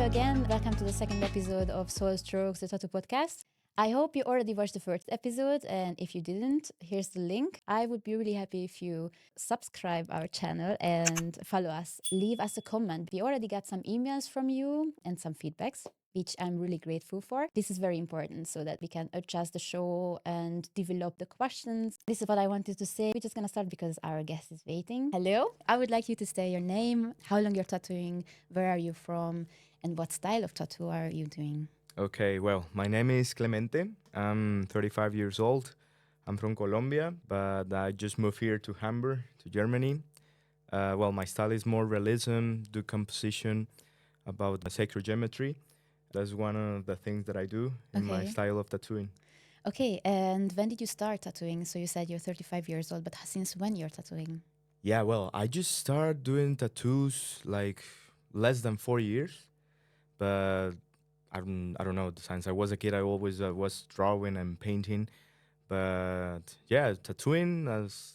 Hello again. Welcome to the second episode of Soul Strokes, the Tattoo podcast. I hope you already watched the first episode, and if you didn't, here's the link. I would be really happy if you subscribe our channel and follow us. Leave us a comment. We already got some emails from you and some feedbacks, which I'm really grateful for. This is very important so that we can adjust the show and develop the questions. This is what I wanted to say. We're just going to start because our guest is waiting. Hello. I would like you to say your name, how long you're tattooing, where are you from, and what style of tattoo are you doing? Okay, well, my name is Clemente. I'm 35 years old. I'm from Colombia, but I just moved here to Hamburg, to Germany. Well, my style is more realism, do composition, about sacred geometry. That's one of the things that I do in my Okay. style of tattooing. Okay, and when did you start tattooing? So you said you're 35 years old, but since when you're tattooing? Yeah, well, I just started doing tattoos like less than 4 years, but I don't know. Since I was a kid, I always was drawing and painting. But yeah, tattooing as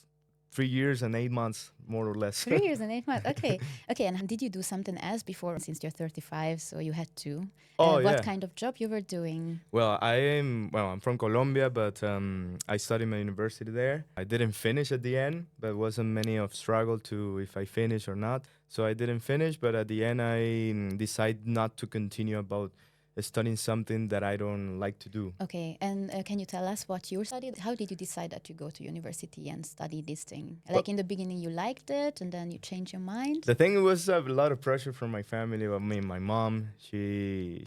3 years and 8 months, more or less. 3 years and 8 months. Okay. Okay, and did you do something else before since you're 35, so you had to? Oh What yeah. kind of job you were doing? Well, I'm from Colombia, but I studied my university there. I didn't finish at the end, but wasn't many of struggle to if I finish or not. So I didn't finish, but at the end I decided not to continue about studying something that I don't like to do. Okay, and can you tell us what you studied? How did you decide that you go to university and study this thing? Well, Like in the beginning you liked it and then you changed your mind? the thing was a lot of pressure from my family. I mean, my mom, she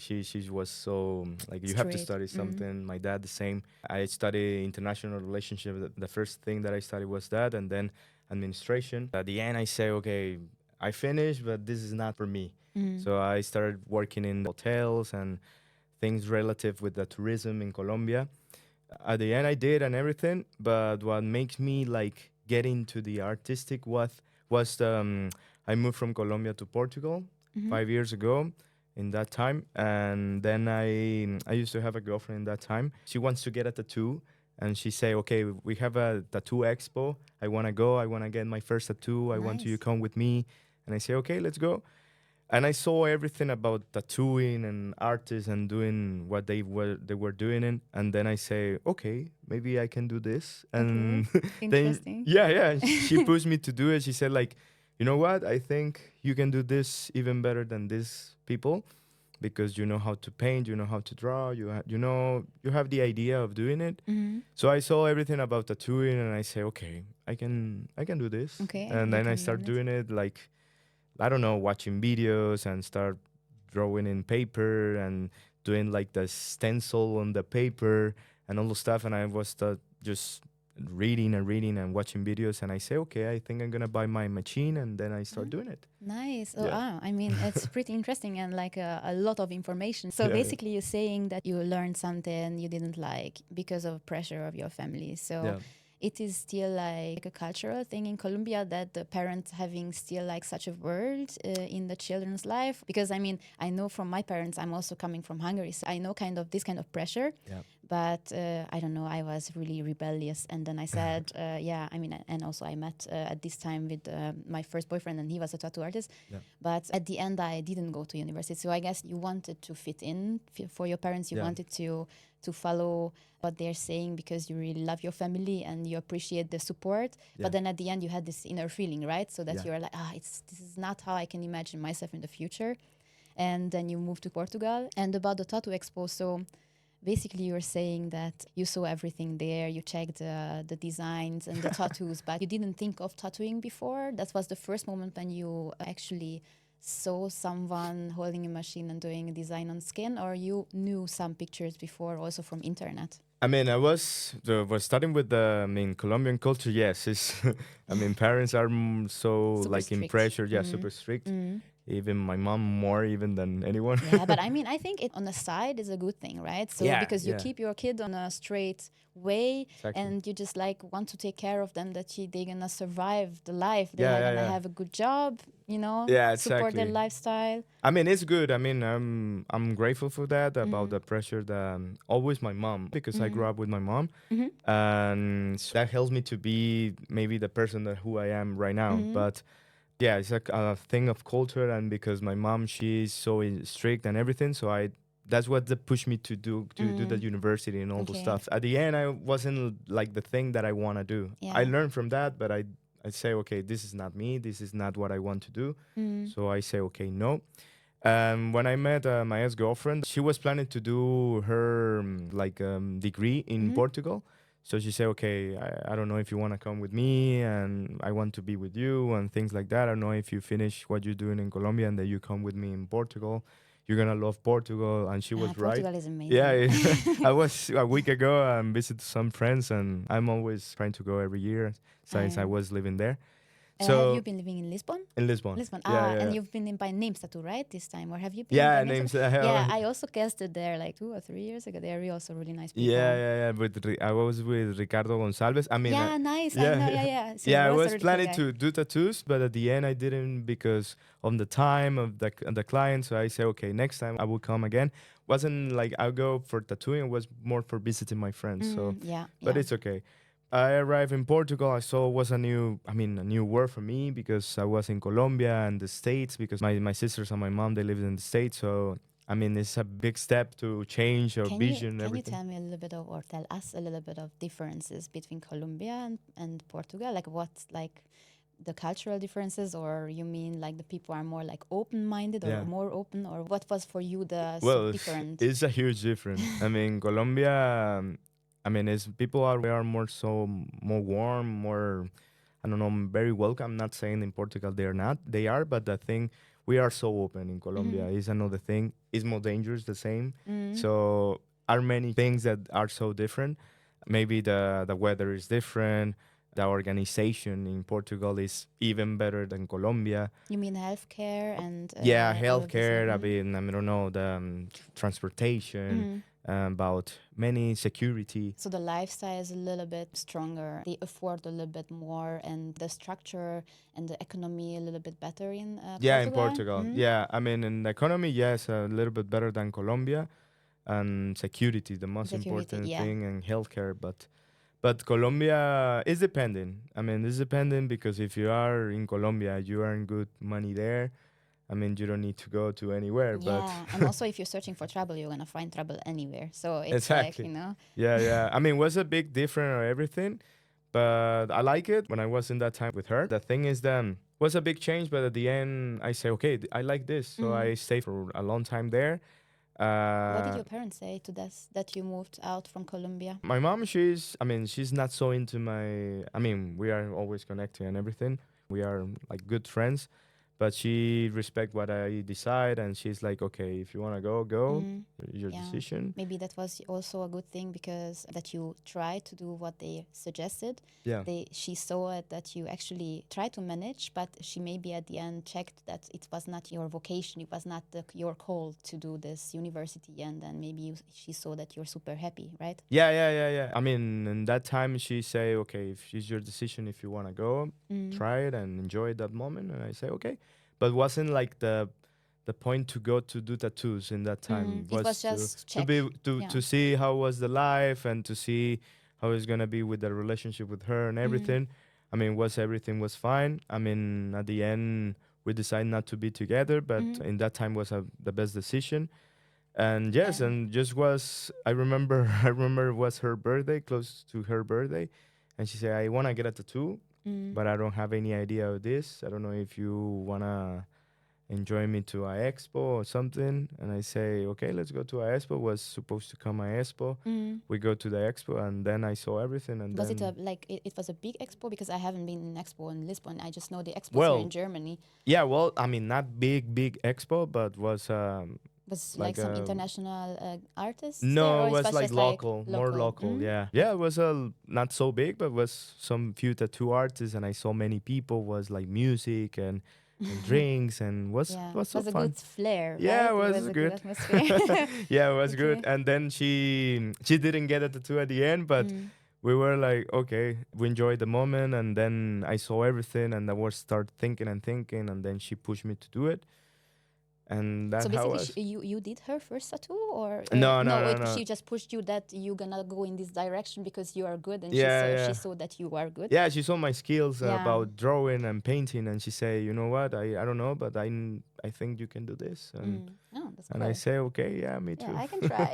was so like you have to Straight. study something. My dad the same. I studied international relationship. The first thing that I studied was that, and then administration. At the end, I say, okay, I finished, but this is not for me. So I started working in hotels and things relative with the tourism in Colombia. At the end, I did and everything, but what makes me like get into the artistic was I moved from Colombia to Portugal 5 years ago. In that time, and then I used to have a girlfriend in that time. She wants to get a tattoo, and she say, "Okay, we have a tattoo expo. I want to go. I want to get my first tattoo. I want you to Nice. come with me." And I say, "Okay, let's go." And I saw everything about tattooing and artists and doing what they were doing it. And then I say, okay, maybe I can do this. Okay. And then Interesting. yeah, she pushed me to do it. She said like, you know what? I think you can do this even better than these people because you know how to paint, you know how to draw, you have the idea of doing it. So I saw everything about tattooing and I say, okay, I can do this. Okay, And you then I can start learn it. doing it like I don't know, watching videos and start drawing in paper and doing like the stencil on the paper and all the stuff. And I was just reading and watching videos. And I say, okay, I think I'm going to buy my machine. And then I start doing it. Nice. Oh, Yeah. I mean, it's pretty interesting and like a lot of information. So Yeah, yeah. basically, you're saying that you learned something you didn't like because of pressure of your family. So Yeah. it is still like a cultural thing in Colombia that the parents having still like such a word in the children's life. Because I mean, I know from my parents, I'm also coming from Hungary, so I know kind of this kind of pressure. Yeah. But I don't know, I was really rebellious. And then I said, yeah, I mean, and also I met at this time with my first boyfriend and he was a tattoo artist. Yeah. But at the end, I didn't go to university. So I guess you wanted to fit in for your parents. You Yeah. wanted to follow what they're saying because you really love your family and you appreciate the support. Yeah. But then at the end, you had this inner feeling, right? So that Yeah. you're like, this is not how I can imagine myself in the future. And then you moved to Portugal. And about the tattoo expo, so basically you're saying that you saw everything there, you checked the designs and the tattoos, but you didn't think of tattooing before. That was the first moment when you actually saw someone holding a machine and doing a design on skin, or you knew some pictures before also from internet? I mean, I was starting with the Colombian culture. Yes, it's parents are so Super like in strict. pressure. Yeah, super strict. Even my mom more even than anyone. Yeah, but I mean, I think it on the side is a good thing, right? So Yeah, because you yeah. keep your kid on a straight way, Exactly. and you just like want to take care of them that they're gonna survive the life, they're Yeah, yeah, gonna yeah. have a good job, Yeah, support their exactly. lifestyle. I mean, it's good. I mean, I'm grateful for that about the pressure that always my mom because I grew up with my mom, and so that helps me to be maybe the person that who I am right now. But Yeah, it's a thing of culture, and because my mom, she's so strict and everything, so that's what pushed me to do the university and all those Okay. stuff. At the end, I wasn't like the thing that I want to do. I Yeah. learned from that, but I say, okay, this is not me. This is not what I want to do. So I say, okay, no. When I met my ex-girlfriend, she was planning to do her degree in Portugal. So she said, okay, I don't know if you want to come with me, and I want to be with you and things like that. I don't know if you finish what you're doing in Colombia and then you come with me in Portugal. You're going to love Portugal. And she was right. Portugal is Yeah, amazing. I was a week ago and visited some friends, and I'm always trying to go every year since I I was living there. Have you So been living in Lisbon? in Lisbon. Lisbon. Yeah, And yeah. you've been in by names tattoo, right? This time, or have you been by Yeah, names? names. Yeah, I also casted there like 2 or 3 years ago. They are also really nice people. Yeah. I was with Ricardo Gonzalez. I mean, Yeah, nice. I yeah, know. Yeah. See, yeah. he I was a was really cool planning guy. to do tattoos, but at the end I didn't because of the time of the client. So I said, okay, next time I will come again. Wasn't like I'll go for tattooing. It was more for visiting my friends. So, Yeah, but yeah. it's okay. I arrived in Portugal. I saw it was a new world for me because I was in Colombia and the States because my sisters and my mom, they lived in the States. So, I mean, it's a big step to change your vision and Can you everything. tell me a little bit of, or tell us a little bit of differences between Colombia and Portugal? Like what's like the cultural differences, or you mean like the people are more like open-minded or Yeah. more open, or what was for you the Well, different? it's a huge difference. I mean, Colombia, I mean, it's people are more warm, more, I don't know, very welcome. I'm not saying in Portugal they are not, they are, but the thing, we are so open in Colombia is another thing. It's more dangerous, the same. So are many things that are so different. Maybe the weather is different. The organization in Portugal is even better than Colombia. You mean healthcare and Yeah, all of this? healthcare. I don't know, the transportation, about many security. So the lifestyle is a little bit stronger. They afford a little bit more, and the structure and the economy a little bit better in Yeah, in Portugal. Portugal. Yeah, I mean, in the economy, yes, a little bit better than Colombia, and security, the most Security, important yeah. thing, and healthcare. But Colombia is depending. I mean, it's depending because if you are in Colombia, you earn good money there. I mean, you don't need to go to anywhere. But Yeah, and also if you're searching for trouble, you're gonna find trouble anywhere. So it's like, exactly. Yeah. I mean, it was a big difference or everything, but I like it when I was in that time with her. The thing is then was a big change, but at the end I say, okay, I like this. So I stayed for a long time there. What did your parents say to this, that you moved out from Colombia? My mom, she's not so into I mean, we are always connected and everything. We are like good friends, but she respect what I decide, and she's like, okay, if you want to go, your Yeah. decision. Maybe that was also a good thing because that you tried to do what they suggested. Yeah. She saw it that you actually tried to manage, but she maybe at the end checked that it was not your vocation, it was not your call to do this university, and then maybe she saw that you're super happy, right? Yeah. I mean, in that time, she say, okay, if it's your decision, if you want to go, try it and enjoy that moment. And I say, okay, but wasn't like the point to go to do tattoos in that time. It was to just to check. be Yeah. to see how was the life and to see how it's gonna be with the relationship with her and everything. I mean, everything was fine. I mean, at the end, we decided not to be together, but in that time was the best decision. And yes, and just was I remember it was her birthday, close to her birthday, and she said, I wanna get a tattoo, but I don't have any idea of this. I don't know if you wanna enjoy me to a expo or something. And I say, okay, let's go to a expo. Was supposed to come a expo. We go to the expo, and then I saw everything. And Was then it was a big expo? Because I haven't been in an expo in Lisbon. I just know the expos here in well, Germany. yeah, well, I mean, not big expo, but was Was like like some international artists there, no, or it it was was like just like local, more local? local. Yeah, it was not so big, but was some few tattoo artists, and I saw many people. Was like music and drinks, and Yeah, was it so was a fun. good flair, Yeah, right? it It was was a good good. atmosphere. Yeah, it was good. Okay. And then she didn't get a tattoo at the end, but we were like, okay, we enjoyed the moment. And then I saw everything, and I was start thinking, and then she pushed me to do it. And that's So how it basically, was. you did her first tattoo, or No, no? no, no, She no. just pushed you that you gonna go in this direction because you are good, and Yeah, she yeah. saw that you are good. Yeah, she saw my skills Yeah. about drawing and painting, and she say, you know what, I don't know, but I think you can do this, Oh, that's and I cool. say, okay, yeah, me Yeah, too. I can try.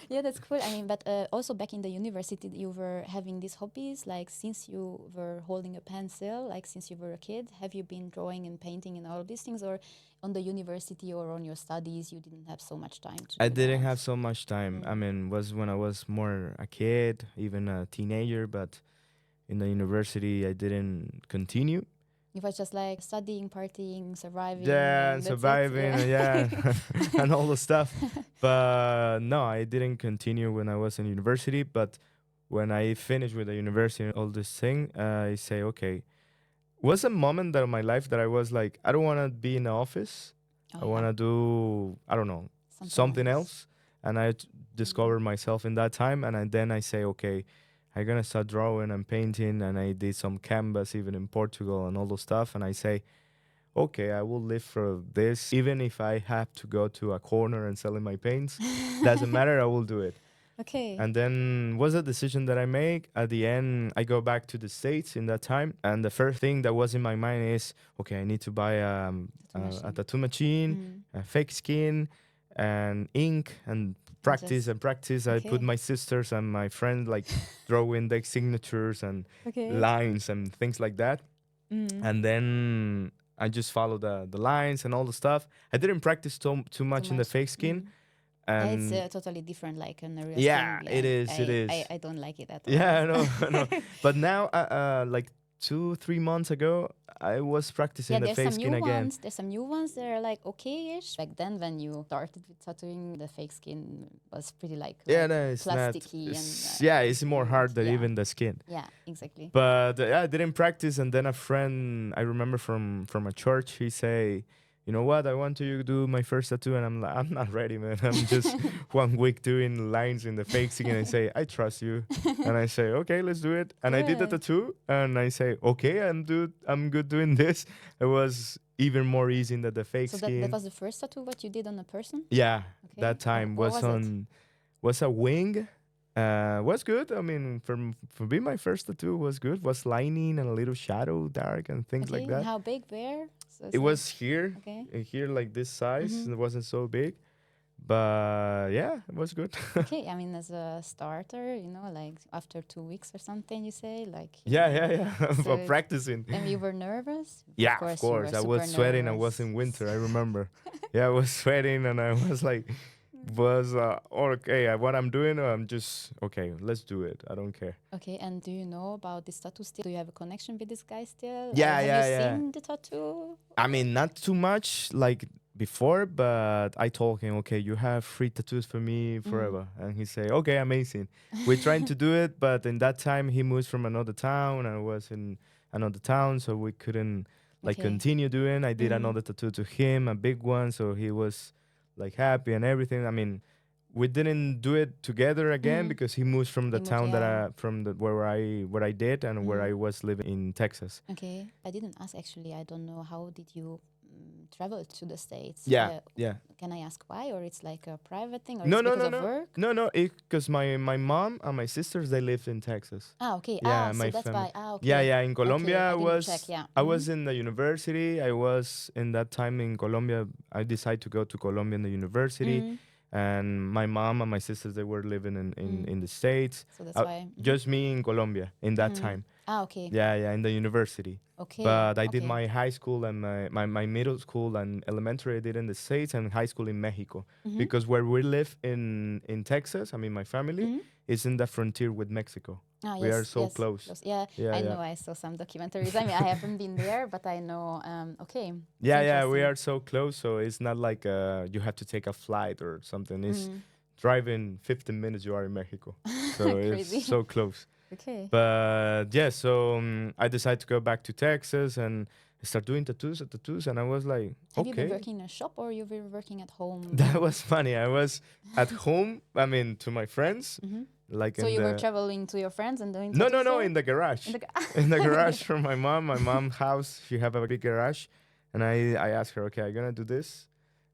Yeah, that's cool. I mean, but also back in the university, you were having these hobbies, like since you were holding a pencil, like since you were a kid, have you been drawing and painting and all of these things, or on the university or on your studies, you didn't have so much time to I do didn't that? have so much time. I mean, was when I was more a kid, even a teenager, but in the university, I didn't continue. It was just like studying, partying, surviving, Yeah, and and that's it. surviving, Yeah. yeah, and all the stuff. But no, I didn't continue when I was in university. But when I finished with the university and all this thing, I say, okay, was a moment that in my life that I was like, I don't want to be in the office. Oh I yeah, want to do, I don't know, something something else. else. And I discovered myself in that time. And then I say, okay, I'm going to start drawing and painting. And I did some canvas even in Portugal and all those stuff. And I say, okay, I will live for this. Even if I have to go to a corner and selling my paints, doesn't matter, I will do it. Okay. And then was a decision that I make. At the end, I go back to the States in that time. And the first thing that was in my mind is, okay, I need to buy a tattoo machine, a fake skin, and ink, and practice and practice. I put my sisters and my friends like drawing their signatures and lines and things like that. And then I just follow the lines and all the stuff. I didn't practice too much in the fake skin. Yeah, And it's totally different, like an real yeah, skin. it is. It is. I don't like it at all. Yeah, I know, I know. But now, like 2-3 months ago, I was practicing the there's fake some skin new again. ones. There's some new ones that are like okay-ish. Back then, when you started with tattooing, the fake skin was pretty like Yeah, no, it's not. plasticky It's more hard than even the skin. Yeah, exactly. But I didn't practice, and then a friend I remember from a church, he say, you know what, I want you to do my first tattoo, and I'm like, I'm not ready, man. I'm just 1 week doing lines in the fake skin, and I say, I trust you, and I say, okay, let's do it, and I did the tattoo, and I say, okay, I'm good doing this. It was even more easy than the fake skin. That was the first tattoo what you did on a person? Yeah, Okay. that time What was was it? was a wing. Was good. I mean, for me, my first tattoo was good. Was lining and a little shadow, dark and things like that. And how big were? So It was here, Okay. here like this size. It wasn't so big, but yeah, it was good. Okay, I mean, as a starter, like after 2 weeks or something, you say, like. Yeah. For So- practicing. And you were nervous? Yeah, Of of you were course. I was super sweating. I nervous. was in winter. I remember. Yeah, I was sweating, and I was like, okay, what I'm doing, I'm just okay. Let's do it. I don't care. Okay, and do you know about this tattoo still? Do you have a connection with this guy still? Yeah, Have yeah, you yeah. seen the tattoo? I mean, not too much like before, but I told him, okay, you have free tattoos for me forever. And he said, okay, amazing. We're trying to do it, but in that time he moved from another town and I was in another town, so we couldn't like Okay. continue doing. I did another tattoo to him, a big one, so he was like happy and everything. I mean, we didn't do it together again because he moved from the moved, town that yeah. from the where I did and where I was living in Texas. Okay, I didn't ask actually. I don't know, how did you travel to the States? Yeah. Can I ask why, or it's like a private thing, or No, it's no, because no, of no. work? No, because my mom and my sisters, they lived in Texas. Ah, okay. Yeah, So my that's family. why. Ah, okay. Yeah, in Colombia, Okay, I I didn't was check, yeah. I was in the university. I was in that time in Colombia. I decided to go to Colombia in the university, and my mom and my sisters, they were living in the States. So that's why. Just me in Colombia in that time. Ah, okay. Yeah, in the university. Okay. But I did okay. my high school and my middle school and elementary I did in the States and high school in Mexico. Because where we live in Texas, I mean my family, is in the frontier with Mexico. Ah, We yes, are so yes, close. Yeah, Yeah, I yeah. know. I saw some documentaries. I mean, I haven't been there, but I know. Okay. It's Yeah, we interesting. are so close. So it's not like you have to take a flight or something. It's driving 15 minutes, you are in Mexico. So Crazy. it's so close. Okay. But yeah, so I decided to go back to Texas and start doing tattoos, and I was like, Have you been okay. working in a shop, or you were working at home? That was funny. I was at home, I mean, to my friends. Like So in you the were traveling to your friends and doing No, tattoos there? in the garage. In the In the garage from my mom. My mom's house, she have a big garage. And I asked her, okay, I'm going to do this.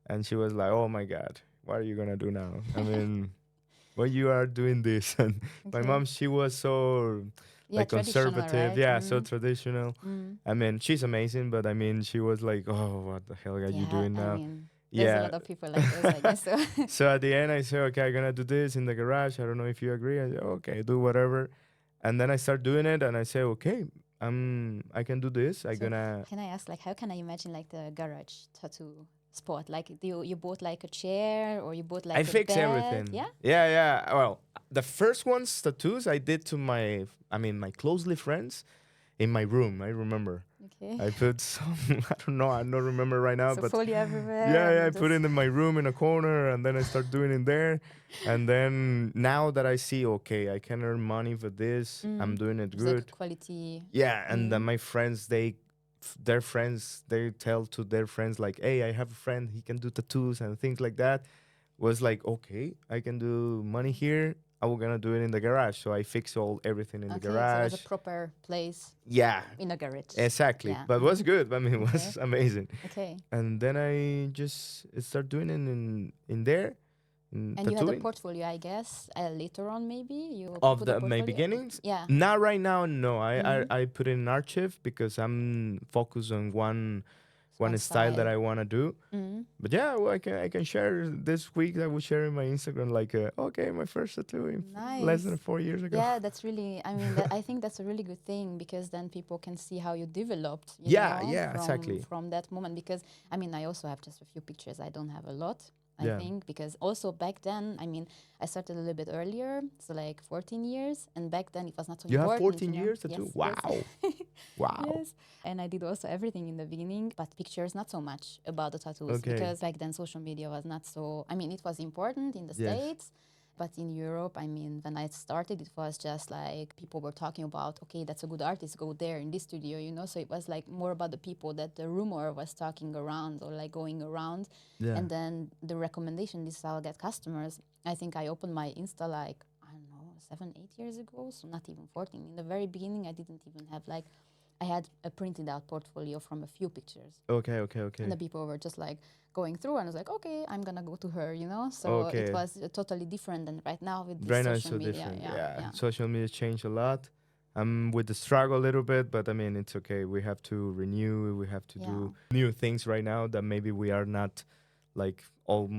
and she was like, "Oh my God, what are you gonna do now? I mean, why you are doing this?" And my Okay. mom, she was so Yeah, like traditional, conservative, right? yeah, so traditional. Mm. I mean, she's amazing, but I mean, she was like, "Oh, what the hell are you Yeah, doing I now?" mean, there's a Yeah. lot of people like this, I guess. So, So at the end, I said, "Okay, I'm gonna do this in the garage. I don't know if you agree." I said, "Okay, do whatever." And then I start doing it, and I say, "Okay, I can do this. I so gonna." can I ask, like, how can I imagine like the garage tattoo spot? Like, do you bought like a chair or you bought I like a fix bed? everything. Yeah. Yeah, yeah. Well, the first ones tattoos I did to my closely friends in my room. I remember. Okay. I put some. I don't know. I don't remember right now, So but folio everywhere yeah, yeah. I and put just it in my room in a corner, and then I start doing it there. And then now that I see, okay, I can earn money for this. I'm doing it it's like good. quality. Yeah, and then my friends, their friends, they tell to their friends like, "Hey, I have a friend. He can do tattoos and things like that." Was like, okay, I can do money here. I was gonna do it in the garage, so I fix everything in the Okay, so it was a garage. proper place Yeah, in a garage. exactly. Yeah. But it was good. I mean, it Okay. was amazing. Okay. And then I just start doing it in there, in And you had a tattooing. portfolio, I guess. Later on, maybe you Of put a my portfolio. beginnings, Yeah. not right now. No, Mhm. I put in an archive because I'm focused on one style that I want to do. Mhm. But yeah, well, I can share this week. I will share in my Instagram like, okay, my first tattoo in less than Nice. 4 years ago. Yeah, that's really. I mean, I think that's a really good thing because then people can see how you developed. Yeah, yeah, from exactly. that moment. Because I mean, I also have just a few pictures. I don't have a lot. I Yeah. think because also back then, I mean, I started a little bit earlier, so like 14 years, and back then it was not so You have important. 14 years tattoo? Yes, Wow. yes. Wow. Yes, and I did also everything in the beginning, but pictures not so much about the tattoos Okay. because back then social media was not so. I mean, it was important in the Yes. States, but in Europe, I mean, when I started, it was just like people were talking about, okay, that's a good artist, go there in this studio. So it was like more about the people that the rumor was talking around or like going around. Yeah. And then the recommendation is I'll get customers. I think I opened my Insta like, I don't know, 7, 8 years ago. So not even 14. In the very beginning, I didn't even have like, I had a printed out portfolio from a few pictures. Okay. And the people were just like going through and I was like, okay, I'm gonna go to her. So Okay. it was totally different than right now with this Right now it's social so media. different. Yeah. Social media changed a lot. I'm with the struggle a little bit, but I mean, it's okay. We have to renew. We have to do new things right now that maybe we are not like all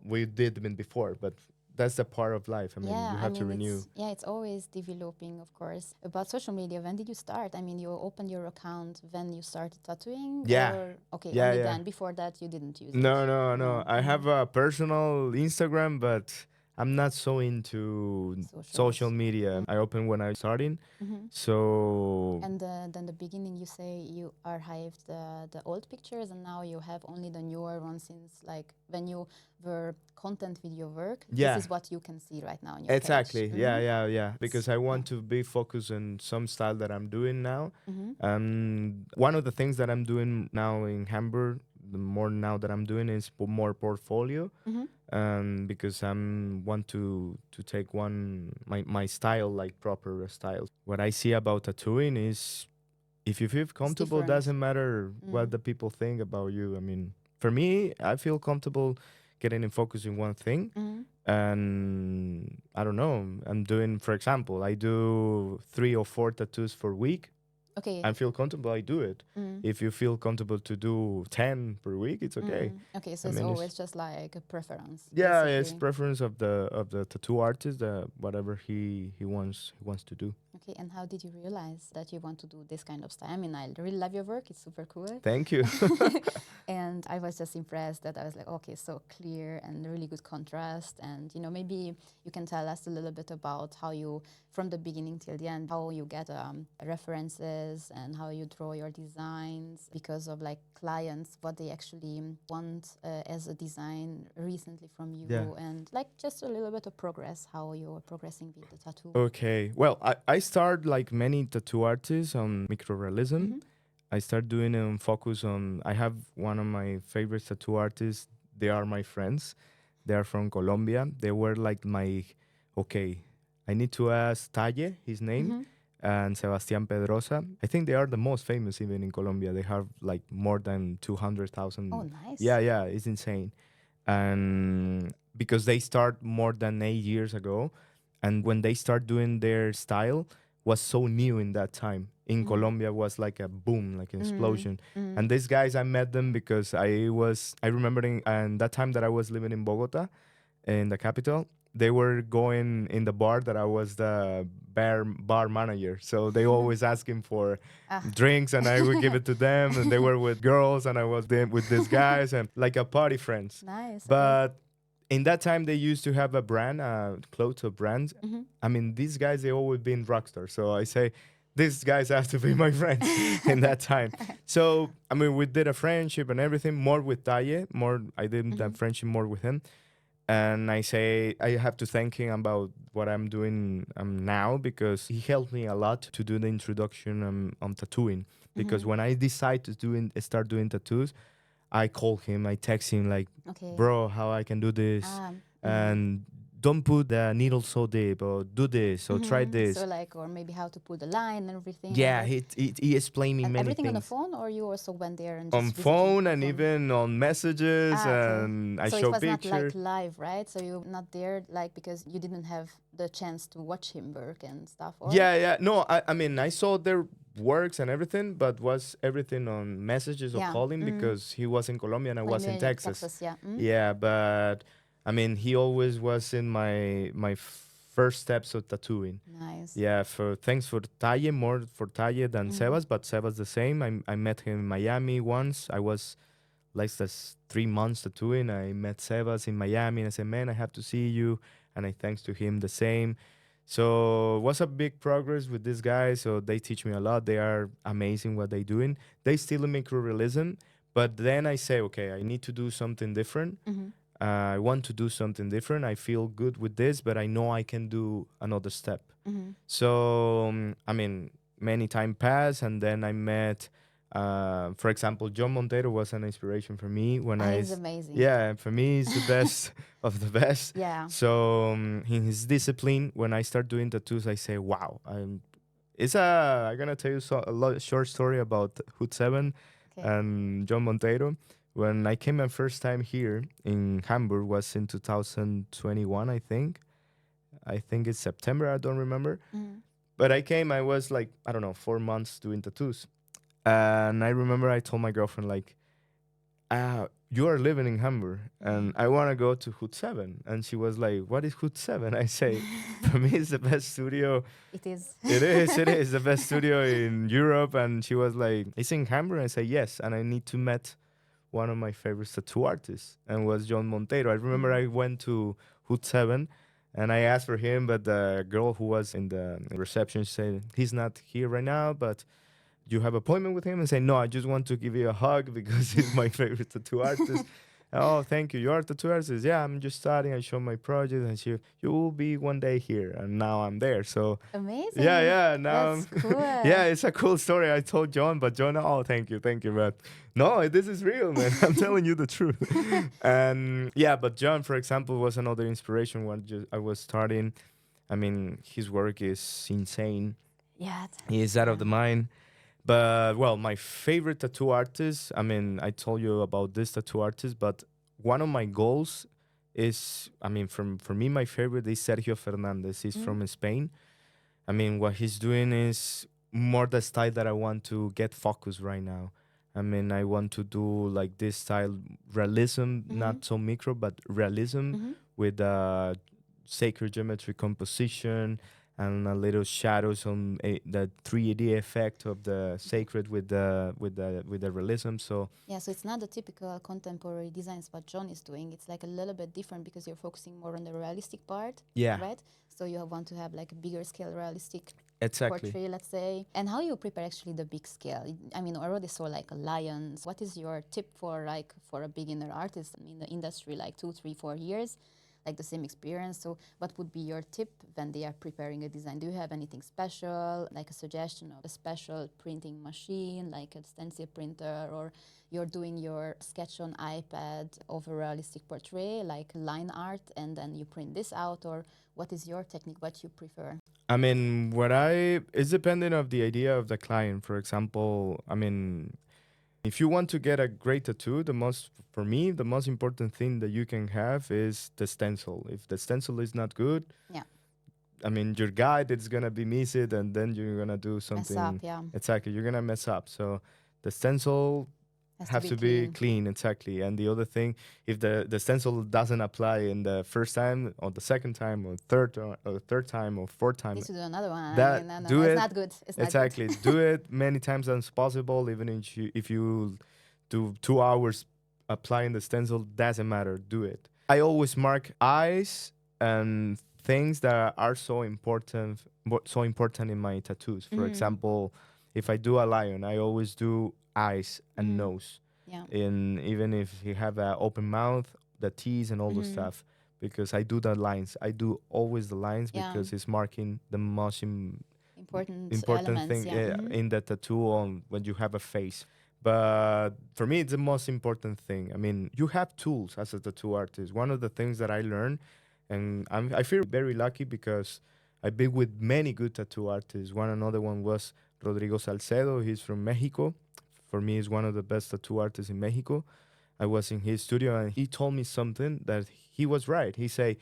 we did them before, but that's the part of life. I mean, Yeah, you I have to mean, renew. it's always developing, of course. About social media, when did you start? I mean, you opened your account when you started tattooing? Yeah. Or, okay, Yeah, only yeah. then. Before that, you didn't use it? No, no, no. No. I have a personal Instagram, but I'm not so into social Socials. media. I opened when I starting. Mhm. So And then the beginning, you say you archived the old pictures, and now you have only the newer ones since like when you were content with your work. yeah. This is what you can see right now on your Exactly. page. Yeah, Mhm. yeah, yeah. Because I want to be focused on some style that I'm doing now. Mhm. One of the things that I'm doing now in Hamburg, the more now that I'm doing is more portfolio. Mhm. Because I'm want to take my style like proper style. What I see about tattooing is if you feel comfortable, different. doesn't matter what the people think about you. I mean, for me, I feel comfortable getting in focus in one thing. Mhm. And I don't know, I'm doing, for example, I do 3 or 4 tattoos per week. Okay. I feel comfortable, I do it. Mm. If you feel comfortable to do 10 per week, it's okay. Okay, so I it's mean, always just like a preference. yeah, basically. it's preference of the tattoo artist, whatever he wants to do. Okay, and how did you realize that you want to do this kind of style? I mean, I really love your work. It's super cool. Thank you. And I was just impressed that I was like, okay, so clear and really good contrast. And, maybe you can tell us a little bit about how you, from the beginning till the end, how you get references and how you draw your designs because of like clients, what they actually want as a design recently from you. Yeah. And like just a little bit of progress, how you're progressing with the tattoo. Okay. Well, I start like many tattoo artists on microrealism. Mhm. I start doing focus on. I have one of my favorite tattoo artists. They are my friends. They are from Colombia. They were like my. Okay, I need to ask Talle, his name, Mhm. and Sebastián Pedrosa. I think they are the most famous even in Colombia. They have like more than 200,000. Oh, nice. Yeah, yeah, it's insane. and because they start more than 8 years ago, and when they start doing their style was so new in that time. In Colombia was like a boom, like an explosion. And these guys, I met them because I remember and that time that I was living in Bogota, in the capital, they were going in the bar that I was the bar manager. So they always asking for drinks, and I would give it to them. And they were with girls, and I was there with these guys, and like a party friends. Nice. But in that time, they used to have a brand, clothes of brands. I mean, these guys, they always been rock stars. So I say, these guys have to be my friends in that time. So, I mean, we did a friendship and everything, more with Taye, I did that friendship more with him. And I say, I have to thank him about what I'm doing now, because he helped me a lot to do the introduction on tattooing. Because when I decide to start doing tattoos, I call him, I text him like, bro, how I can do this, and don't put the needle so deep, or do this, or try this. So like, or maybe how to put the line and everything. Yeah, like he explained me and many everything things. On the phone, or you also went there and On just phone and even on messages, and I so show it was pictures. not like live, right? So you're not there like because you didn't have the chance to watch him work and stuff. Or? Yeah. No, I mean, I saw their works and everything, but was everything on messages or calling, because he was in Colombia and I was in Texas. Yeah, but I mean, he always was in my first steps of tattooing. Nice. Yeah, thanks for Taye, more for Taye than Sebas, but Sebas the same. I met him in Miami once. I was like this 3 months tattooing. I met Sebas in Miami, and I said, man, I have to see you. And I thanks to him the same. So it was a big progress with these guys. So they teach me a lot. They are amazing what they doing. They still micro realism, but then I say, okay, I need to do something different. I want to do something different. I feel good with this, but I know I can do another step. So I mean, many time passed, and then I met, for example, John Montero was an inspiration for me when he's amazing. Yeah, for me, he's the best of the best. Yeah. So in his discipline, when I start doing tattoos, I say, wow, I'm gonna tell you a short story about Hood 7 and John Montero. When I came my first time here in Hamburg was in 2021, I think. I think it's September, I don't remember. But I came, I was like, I don't know, 4 months doing tattoos. And I remember I told my girlfriend, like, you are living in Hamburg and I want to go to Hood 7. And she was like, what is Hood 7? I say, for me, it's the best studio. It is. It is the best studio in Europe. And she was like, it's in Hamburg? I say, yes. And I need to meet one of my favorite tattoo artists, and was John Montero. I remember I went to Hood 7 and I asked for him, but the girl who was in the reception said, he's not here right now, but you have appointment with him? And say, no, I just want to give you a hug because he's my favorite tattoo artist. Oh, thank you. You are a tattoo artist? Yeah, I'm just starting. I show my project, and you will be one day here. And now I'm there. So amazing. Yeah. Now, that's cool. Yeah, it's a cool story. I told John, but John, oh, thank you. But no, this is real, man. I'm telling you the truth. And yeah, but John, for example, was another inspiration when I was starting. I mean, his work is insane. Yeah. He is out of the mind. But well, my favorite tattoo artist, I mean, I told you about this tattoo artist, but one of my goals is, I mean, for me, my favorite is Sergio Fernandez. He's from Spain. I mean, what he's doing is more the style that I want to get focused right now. I mean, I want to do like this style, realism, not so micro, but realism with sacred geometry composition, and a little shadows on the 3D effect of the sacred with the realism. So yeah, so it's not the typical contemporary designs what John is doing. It's like a little bit different because you're focusing more on the realistic part. Yeah. Right. So you want to have like a bigger scale realistic exactly. portrait, let's say. And how you prepare actually the big scale? I mean, I already saw like a lion. What is your tip for a beginner artist in the industry, like 2, 3, 4 years? Like the same experience. So what would be your tip when they are preparing a design? Do you have anything special, like a suggestion of a special printing machine, like a stencil printer, or you're doing your sketch on iPad of a realistic portrait, like line art, and then you print this out? Or what is your technique, what you prefer? I mean, it's depending of the idea of the client. For example, I mean, If you want to get a great tattoo, for me, the most important thing that you can have is the stencil. If the stencil is not good, Yeah. I mean, your guide is gonna be missed, and then you're gonna do something. Mess up, yeah. Exactly, you're gonna mess up. So the stencil Has to be clean. Exactly. And the other thing, if the stencil doesn't apply in the first time, or the second time, or third time, or fourth time, Need to do another one. that No, do it's it. not good. It's Exactly. not good. Do it many times as possible. Even if you do 2 hours applying the stencil, doesn't matter. Do it. I always mark eyes and things that are so important in my tattoos. For example, if I do a lion, I always do eyes and nose. Yeah. And even if you have an open mouth, the teeth and all the stuff, because I do the lines. I do always the lines because it's marking the most important important elements, thing in the tattoo on when you have a face. But for me, it's the most important thing. I mean, you have tools as a tattoo artist. One of the things that I learned, and I feel very lucky because I've been with many good tattoo artists. Another one was Rodrigo Salcedo. He's from Mexico. For me, he's one of the best tattoo artists in Mexico. I was in his studio and he told me something that he was right. He said,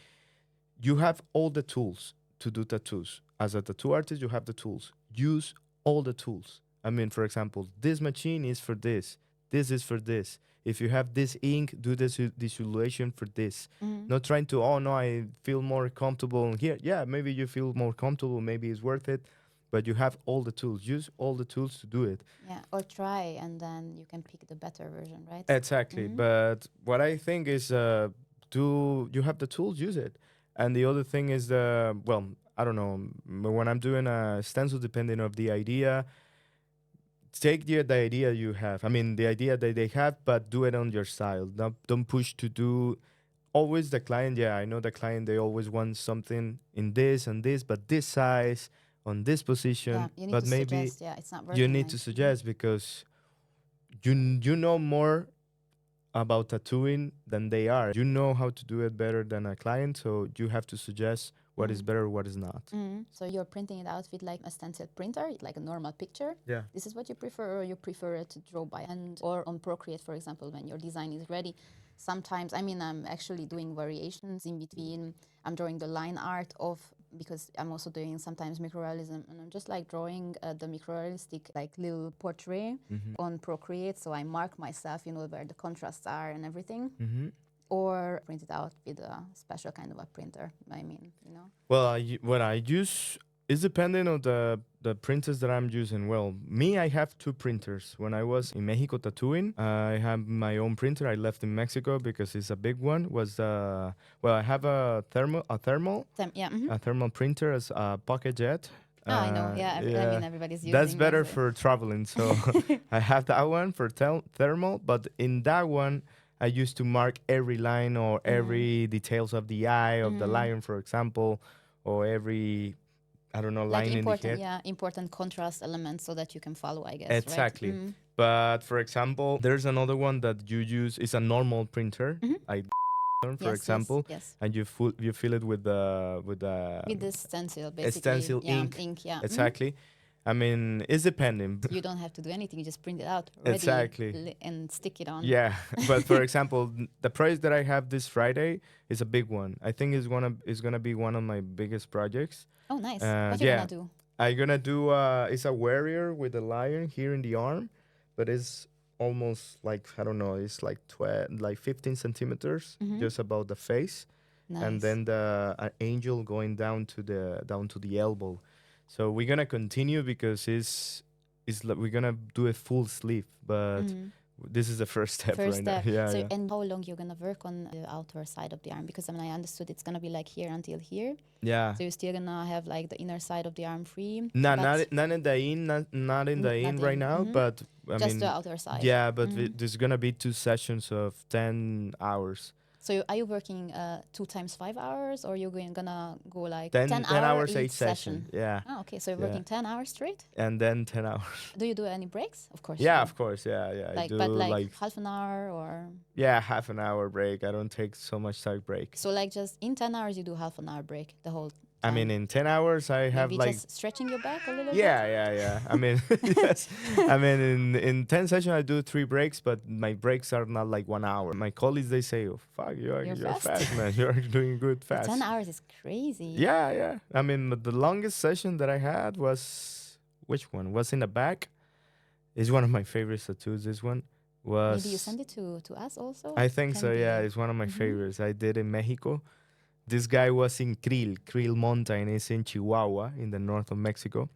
you have all the tools to do tattoos. As a tattoo artist, you have the tools. Use all the tools. I mean, for example, this machine is for this. This is for this. If you have this ink, do this disillusion for this. Not trying to, oh no, I feel more comfortable here. Yeah, maybe you feel more comfortable. Maybe it's worth it. But you have all the tools. Use all the tools to do it. Yeah, or try, and then you can pick the better version, right? Exactly. But what I think is, you have the tools, use it. And the other thing is I don't know, when I'm doing a stencil, depending of the idea, take the idea you have. I mean, the idea that they have, but do it on your style. Don't push to do always the client. Yeah, I know the client, they always want something in this and this, but this size, on this position. Yeah, you need but to maybe suggest, yeah, it's not working. you need to suggest because you know more about tattooing than they are. You know how to do it better than a client, so you have to suggest what is better, what is not. So you're printing it out with like a stencil printer, like a normal picture. Yeah. This is what you prefer, or you prefer it to draw by hand or on Procreate, for example, when your design is ready. Sometimes, I mean, I'm actually doing variations in between. I'm drawing the line art of, because I'm also doing sometimes microrealism, and I'm just like drawing the microrealistic like little portrait on Procreate. So I mark myself, you know, where the contrasts are and everything. Or print it out with a special kind of a printer. I mean, you know. Well, what I use is depending on the printers that I'm using. Well, me, I have two printers. When I was in Mexico tattooing, I have my own printer. I left in Mexico because it's a big one. I have a thermal printer as a pocket jet. I know. Yeah, I mean, everybody's using. That's better for traveling. So I have that one for thermal, but in that one, I used to mark every line or every details of the eye of the lion, for example, or every, I don't know, like line in the head. Yeah, important contrast elements so that you can follow, I guess. Exactly. Right? But for example, there's another one that you use. It's a normal printer, like for example, yes. and you fill it with the with the stencil, basically. Stencil ink. Yeah. Exactly. I mean, it's depending. You don't have to do anything. You just print it out, ready, exactly, and stick it on. Yeah, but for example, the project that I have this Friday is a big one. I think it's gonna be one of my biggest projects. Oh, nice. What you gonna do? I'm gonna do. It's a warrior with a lion here in the arm, but it's almost like, I don't know. It's like 15 centimeters, just about the face, and then an angel going down to the elbow. So we're gonna continue because we're gonna do a full sleeve, but this is the first step now. Yeah, so, and how long you're gonna work on the outer side of the arm? Because I mean, I understood it's gonna be like here until here. Yeah. So you're still gonna have like the inner side of the arm free. Not in the in, not in the in right now, but I just mean, the outer side. Yeah, but there's gonna be 2 sessions of 10 hours. So are you working 2 times 5 hours, or you're gonna go like 10 10 hours, each 8 session? Yeah. Oh, okay. So you're working 10 hours straight? And then 10 hours. Do you do any breaks? Of course. Yeah, of course. Yeah. Like, I do but like half an hour or? Yeah, half an hour break. I don't take so much time break. So like just in 10 hours, you do half an hour break the whole I mean, in 10 hours, I have Maybe like, just stretching your back a little bit. yeah. I mean, yes. I mean, in 10 sessions, I do 3 breaks, but my breaks are not like 1 hour. My colleagues, they say, oh, fuck, you're fast. fast, man. You're doing good But fast. 10 hours is crazy. Yeah. I mean, the longest session that I had was, which one? Was in the back. It's one of my favorite tattoos, this one. Was, Maybe you send it to us also? I think Can so, yeah. be- It's one of my favorites. I did in Mexico. This guy was in Krill Mountain. It's in Chihuahua, in the north of Mexico.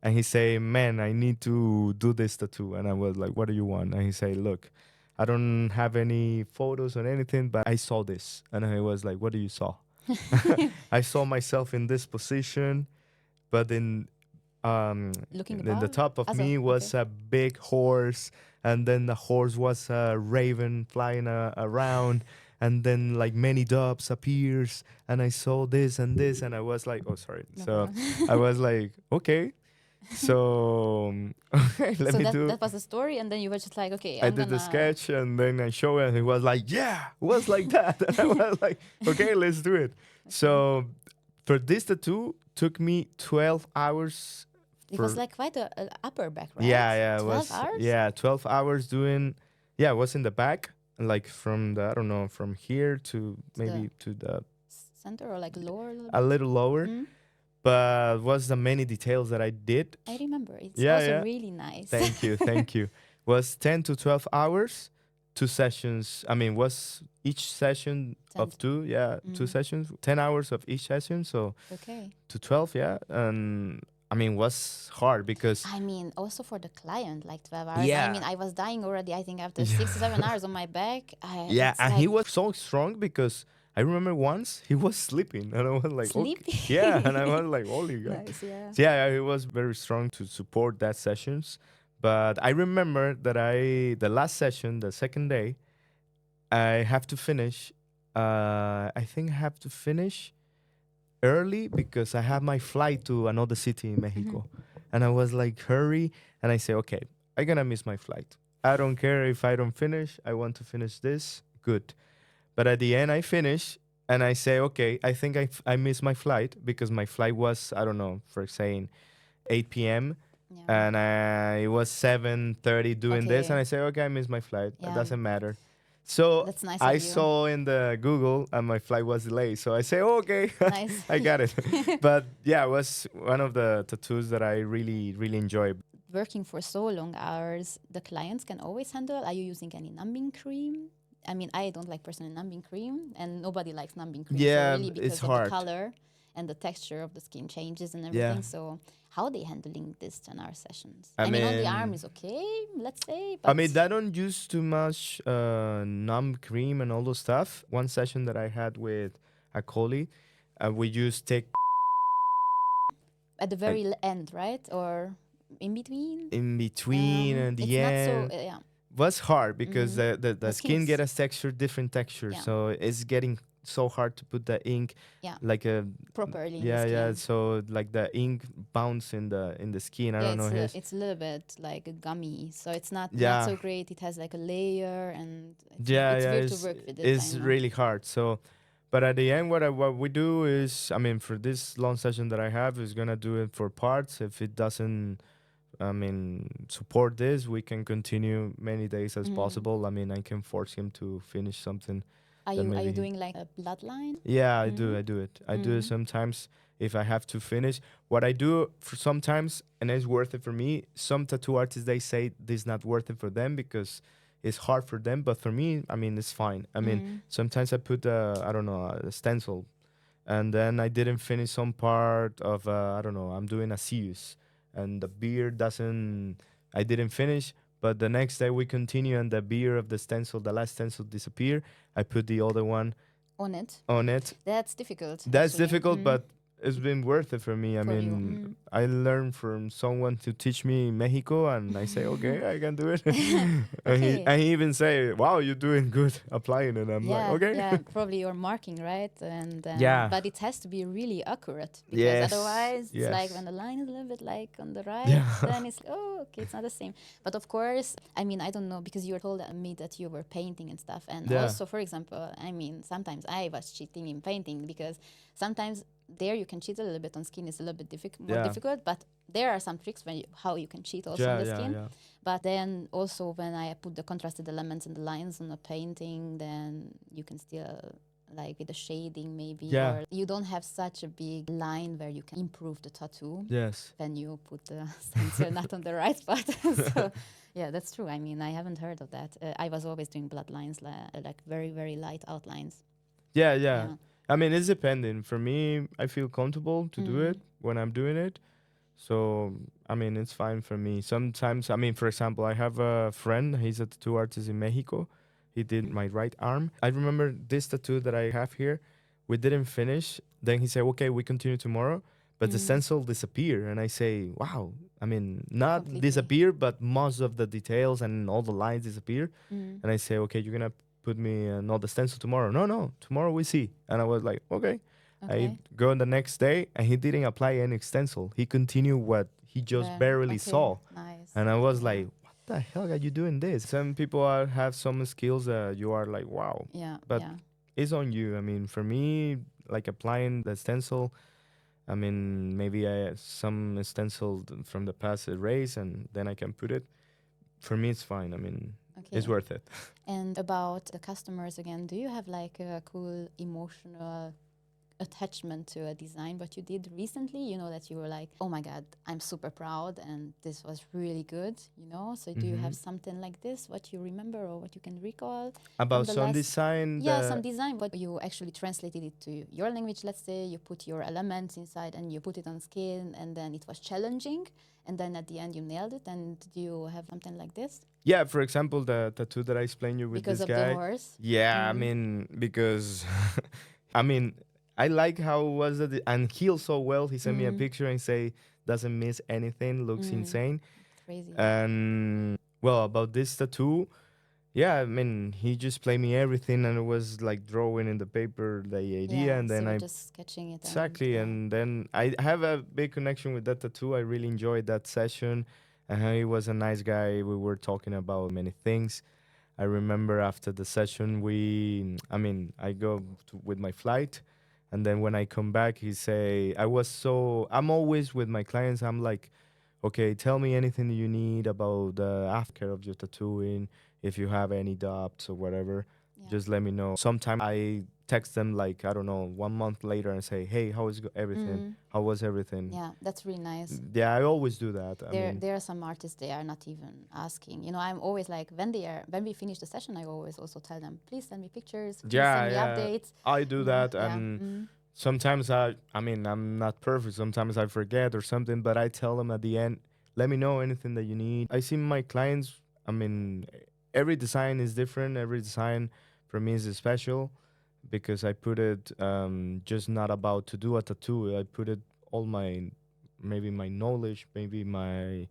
And he say, man, I need to do this tattoo. And I was like, what do you want? And he say, look, I don't have any photos or anything, but I saw this. And I was like, what do you saw? I saw myself in this position, but Looking in the above? top of me was a big horse, and then the horse was a raven flying around, and then like many doves appears, and I saw this, and I was like, oh, sorry. No So problem. I was like, okay. So okay, let So me do. that was the story, and then you were just like, okay, I I'm did the gonna- sketch, and then I show it, and he was like, yeah, it was like that. And I was like, okay, let's do it. So for this tattoo, took me 12 hours. It was like quite a upper back, right? Yeah, it 12 was. hours? Yeah, 12 hours doing. Yeah, it was in the back, like from the, I don't know, from here to maybe to the Center or like lower? a little lower, Mm. but was the many details that I did. I remember. It's Yeah, also yeah. really nice. Thank you. Was 10 to 12 hours, 2 sessions. I mean, was each session 10 of 2, yeah, 2 sessions, 10 hours of each session, so Okay. to 12, yeah. And I mean, was hard because I mean, also for the client, like 12 hours. Yeah. I mean, I was dying already, I think, after 6 to 7 hours on my back. yeah, it's and like he was so strong because I remember once he was sleeping, and I was like, okay. Sleeping? Yeah, and I was like, holy God. Nice, yeah. So yeah, he was very strong to support that sessions. But I remember that the last session, the second day, I have to finish. I think I have to finish early because I have my flight to another city in Mexico. And I was like, hurry. And I say, okay, I'm going to miss my flight. I don't care if I don't finish. I want to finish this. Good. But at the end, I finish and I say, okay, I think I missed my flight because my flight was, I don't know, for saying 8 p.m. Yeah. And it was 7:30 doing this. Okay. And I say, okay, I missed my flight. Yeah. It doesn't matter. So That's nice I of you. saw in the Google and my flight was delayed. So I say, okay, Nice. I got it. But yeah, it was one of the tattoos that I really, really enjoy. Working for so long hours, the clients can always handle. Are you using any numbing cream? I mean, I don't like personally numbing cream, and nobody likes numbing cream. Yeah, so really because it's of hard. the color and the texture of the skin changes and Yeah. everything. So how are they handling this 10-hour sessions? I I mean, on the mean- arm is okay, let's say. I But mean, I don't use too much numb cream and all those stuff. One session that I had with a colleague, we used take at the very end, right? Or in between? in between and the it's end. not so, yeah. Was hard because the The skin skin get is- a texture, different texture. Yeah. So it's getting so hard to put the ink Yeah. like a Properly in the yeah, yeah. skin. So like the ink bounce in the skin. I don't know. It's a little bit like a gummy, so it's not Yeah. so great. It has like a layer, and it's yeah, weird to work with it. it's I know. really hard. So, but at the end, what we do is, I mean, for this long session that I have, is gonna do it for parts. If it doesn't, I mean, support this, we can continue many days as possible. I mean, I can force him to finish something. Are that you maybe he- doing like a bloodline? Yeah, I do it. I do it sometimes if I have to finish. What I do for sometimes, and it's worth it for me. Some tattoo artists, they say this is not worth it for them because it's hard for them. But for me, I mean, it's fine. I mean, sometimes I put I don't know, a stencil, and then I didn't finish some part of I don't know. I'm doing a Sirius, and the beard doesn't. I didn't finish. But the next day we continue, and the beard of the stencil, the last stencil, disappear. I put the other one On it. on it. That's difficult. That's actually. difficult, but it's been worth it for me. I For you, mean, I learned from someone to teach me in Mexico, and I say, okay, I can do it. and, Okay. he even say, wow, you're doing good applying it. I'm like, okay. Yeah, probably you're marking, right? And Yeah. but it has to be really accurate because Yes, otherwise it's like yes. when the line is a little bit like on the right, Yeah. then it's okay, it's not the same. But of course, I mean, I don't know because you told me that you were painting and stuff, and Yeah. also, for example, I mean, sometimes I was cheating in painting because sometimes there you can cheat a little bit. On skin is a little bit more Yeah. difficult, but there are some tricks how you can cheat also on the skin. Yeah. But then also when I put the contrasted elements and the lines on the painting, then you can still like with the shading maybe, Yeah. or you don't have such a big line where you can improve the tattoo. Yes. Then you put the stencil not on the right spot. So yeah, that's true. I mean, I haven't heard of that. I was always doing blood lines, like very, very light outlines. Yeah. I mean, it's depending. For me, I feel comfortable to do it when I'm doing it. So, I mean, it's fine for me. Sometimes, I mean, for example, I have a friend, he's a tattoo artist in Mexico. He did my right arm. I remember this tattoo that I have here. We didn't finish. Then he said, okay, we continue tomorrow. But the stencil disappeared. And I say, wow. I mean, not Completely. disappear, but most of the details and all the lines disappear. And I say, okay, you're going to put me another stencil tomorrow. No, tomorrow we see. And I was like, okay. I go the next day, and he didn't apply any stencil. He continued what he just barely saw. Nice. And I was like, what the hell are you doing this? Some people have some skills that you are like, wow. Yeah. But it's on you. I mean, for me, like applying the stencil, I mean, maybe some stencil from the past erase, and then I can put it. For me, it's fine. I mean, it's worth it. And about the customers again, do you have like a cool emotional attachment to a design what you did recently, you know, that you were like, oh my god, I'm super proud and this was really good, you know? So do you have something like this, what you remember or what you can recall about some design? Some design, but you actually translated it to your language, let's say, you put your elements inside and you put it on skin, and then it was challenging, and then at the end you nailed it. And do you have something like this? Yeah, for example, the tattoo that I explained you with because this of guy. The horse? Yeah, I mean, because I mean, I like how was it, and healed so well. He sent me a picture and say doesn't miss anything, looks insane. Crazy. And well, about this tattoo, yeah, I mean, he just played me everything, and it was like drawing in the paper the idea, and then so I just sketching it. exactly, and then I have a big connection with that tattoo. I really enjoyed that session, and he was a nice guy. We were talking about many things. I remember after the session, I go with my flight. And then when I come back, he say, I'm always with my clients. I'm like, okay, tell me anything you need about the aftercare of your tattooing. If you have any doubts or whatever, just let me know. Sometimes I text them like, I don't know, 1 month later and say, hey, how is everything? How was everything? Yeah, that's really nice. Yeah, I always do that. There are some artists, they are not even asking. You know, I'm always like, when we finish the session, I always also tell them, please send me pictures, please send me updates. I do that. And sometimes I'm not perfect. Sometimes I forget or something, but I tell them at the end, let me know anything that you need. I see my clients, every design is different. Every design for me is special because I put it just not about to do a tattoo. I put it all maybe my knowledge, maybe my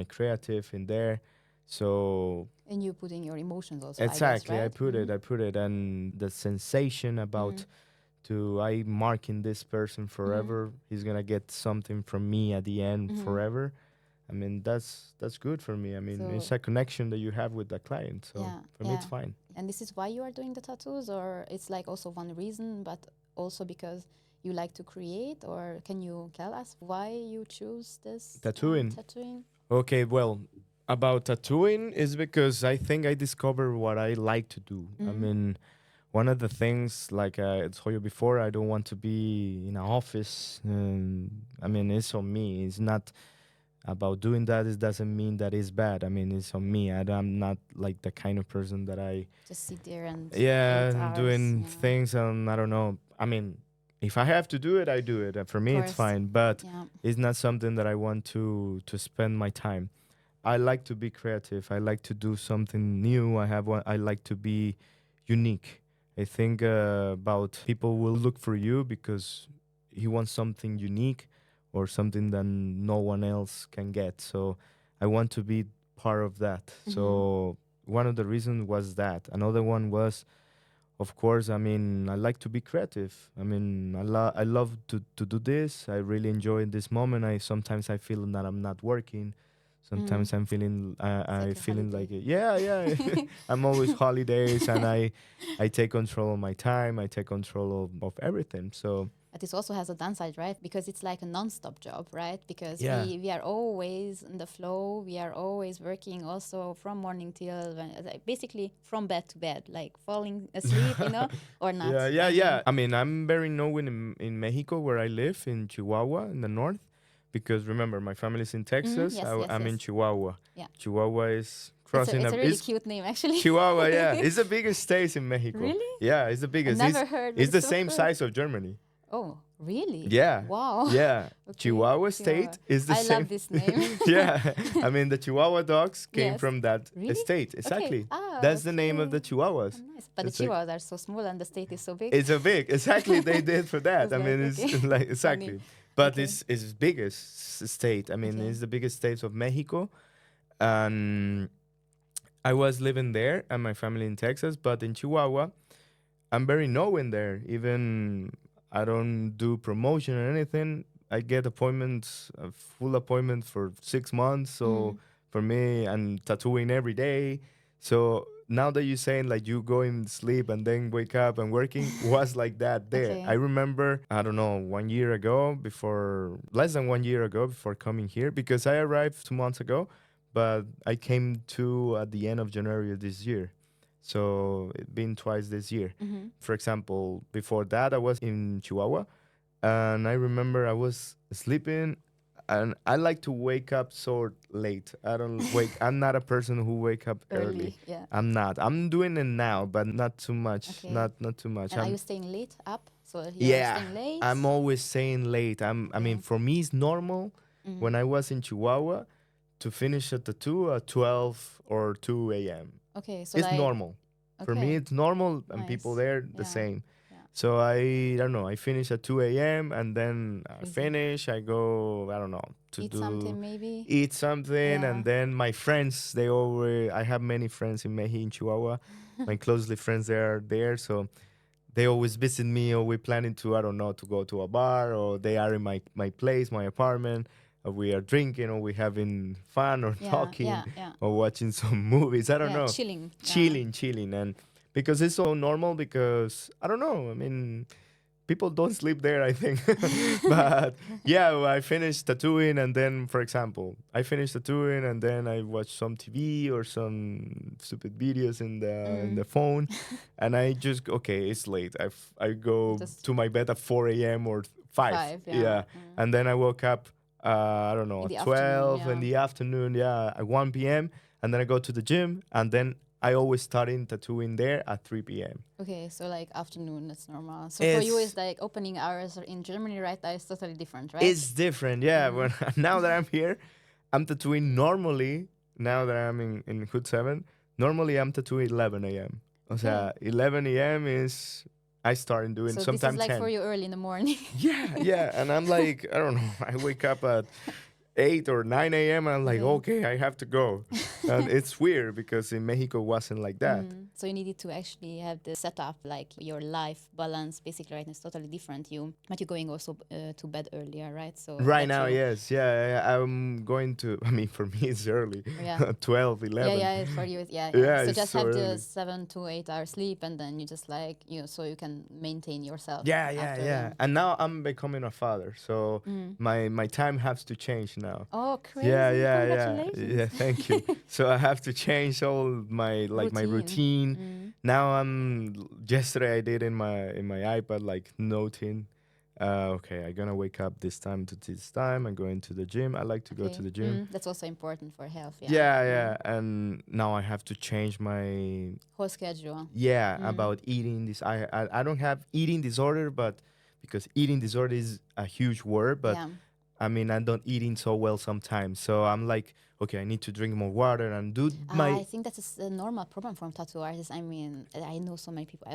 creative in there. So and you put in your emotions also. Exactly, I guess, right? I put it, and the sensation about I marking this person forever. He's gonna get something from me at the end forever. I mean, that's good for me. I mean, it's a connection that you have with the client. So for me, it's fine. And this is why you are doing the tattoos, or it's like also one reason, but also because you like to create? Or can you tell us why you choose this tattooing? Tattooing. Okay, well, about tattooing is because I think I discovered what I like to do. I mean, one of the things, like I told you before, I don't want to be in an office. I mean, it's on me. It's not about doing that. It doesn't mean that it's bad. I mean, it's on me. I'm not like the kind of person that I just sit there and doing things, and I don't know. I mean, if I have to do it, I do it. For me, it's fine. But it's not something that I want to spend my time. I like to be creative. I like to do something new. I like to be unique. I think about people will look for you because he wants something unique or something that no one else can get. So I want to be part of that. So one of the reasons was that. Another one was, of course, I mean, I like to be creative. I mean, I love to do this. I really enjoy this moment. Sometimes I feel that I'm not working. Sometimes I'm feeling like I'm always holidays, and I take control of my time. I take control of everything. So But this also has a downside, right? Because it's like a non-stop job, right? Because Yeah. we are always in the flow. We are always working also from morning till like basically from bed to bed, like falling asleep, or not. Yeah. I mean, I'm very known in Mexico, where I live, in Chihuahua, in the north, because remember, my family's in Texas. Yes, yes, I'm in yes. Chihuahua. Yeah. Chihuahua is It's crossing a really cute name, actually. Chihuahua, yeah. It's the biggest state in Mexico. Really? Yeah, it's the I biggest. never heard. But It's the so same cool. size of Germany. Oh, really? Yeah. Wow. Yeah. Okay, Chihuahua state is the I same. love this name. Yeah. I mean, the Chihuahua dogs came Yes. from that Really? state. Exactly. Okay. Ah, That's the name of the okay. Chihuahuas. Oh, nice. But It's the like- Chihuahuas are so small and the state is so big. It's a big. Exactly. They did for that. It's I mean, like, it's okay. like exactly. But Okay. it's biggest state. I mean, Okay. it's the biggest state of Mexico, and I was living there and my family in Texas. But in Chihuahua, I'm very known there. Even I don't do promotion or anything. I get appointments, a full appointment for 6 months. So for me, I'm tattooing every day. So now that you're saying like you go and sleep and then wake up and working, was like that there. Okay. I remember, I don't know, 1 year ago, less than 1 year ago, before coming here, because I arrived 2 months ago, but I came to at the end of January of this year. So it's been twice this year. For example, before that, I was in Chihuahua, and I remember I was sleeping, and I like to wake up so late. I'm not a person who wake up early. Yeah. I'm not. I'm doing it now, but not too much. Okay. Not too much. And are you staying late up? So you're Yeah, staying late? I'm always staying late. I mean, for me, it's normal when I was in Chihuahua to finish a tattoo at 12 or 2 a.m. Okay, so It's like, normal. For me, okay. it's normal, and people Nice. there the Yeah. same. Yeah. So I don't know. I finish at 2 a.m. and then I Crazy. finish. I go, I don't know, to Eat do something maybe? eat something, Yeah. and then my friends, I have many friends in Mexico, in Chihuahua. My closely friends, they are there, so they always visit me, or we're planning to, I don't know, to go to a bar, or they are in my place, my apartment, or we are drinking, or we're having fun, or Yeah, talking, yeah. or watching some movies. I don't Yeah, know. chilling. Chilling. And because it's so normal, because I don't know, I mean, people don't sleep there, I think. But yeah, well, I finished tattooing, and then, for example, I finished tattooing, and then I watched some TV or some stupid videos in the phone, and I just, okay, it's late. I go Just- to my bed at 4 a.m. or 5. 5, yeah. And then I woke up, I don't know, In the at 12 afternoon, in the afternoon, at 1 p.m. And then I go to the gym, and then I always start in tattooing there at 3 p.m. Okay, so like afternoon, that's normal. So for you, It's- it's like opening hours in Germany, right? That is totally different, right? It's different, yeah. When now that I'm here, I'm tattooing normally. Now that I'm in Hood 7, normally I'm tattooing 11 a.m. O sea, 11 a.m. is I start doing so this sometimes is like 10. for you early in the morning. Yeah, and I'm like, I don't know. I wake up at 8 or 9 a.m. and I'm like, okay, I have to go. And it's weird because in Mexico it wasn't like that. So you needed to actually have the setup, like your life balance, basically, right? It's totally different. But you're going also to bed earlier, right? So Right that's now, your- yes. Yeah, I'm going to, I mean, for me it's early. Yeah. 12, 11. Yeah, for you, yeah. Yeah, So it's just so have early. the 7 to 8 hour sleep, and then you just like, so you can maintain yourself. Yeah. after And now I'm becoming a father, so my time has to change now. Oh, crazy! Yeah. Congratulations. Yeah, thank you. So I have to change all my routine. Now yesterday I did in my iPad like noting. Okay, I'm gonna wake up this time to this time. I'm going to the gym. I like to go to the gym. That's also important for health. Yeah. And now I have to change my Whole schedule. about eating this. I don't have eating disorder, but because eating disorder is a huge word, but Yeah. I mean, I don't eating so well sometimes. So I'm like, okay, I need to drink more water and do my. I think that's a normal problem from tattoo artists. I mean, I know so many people.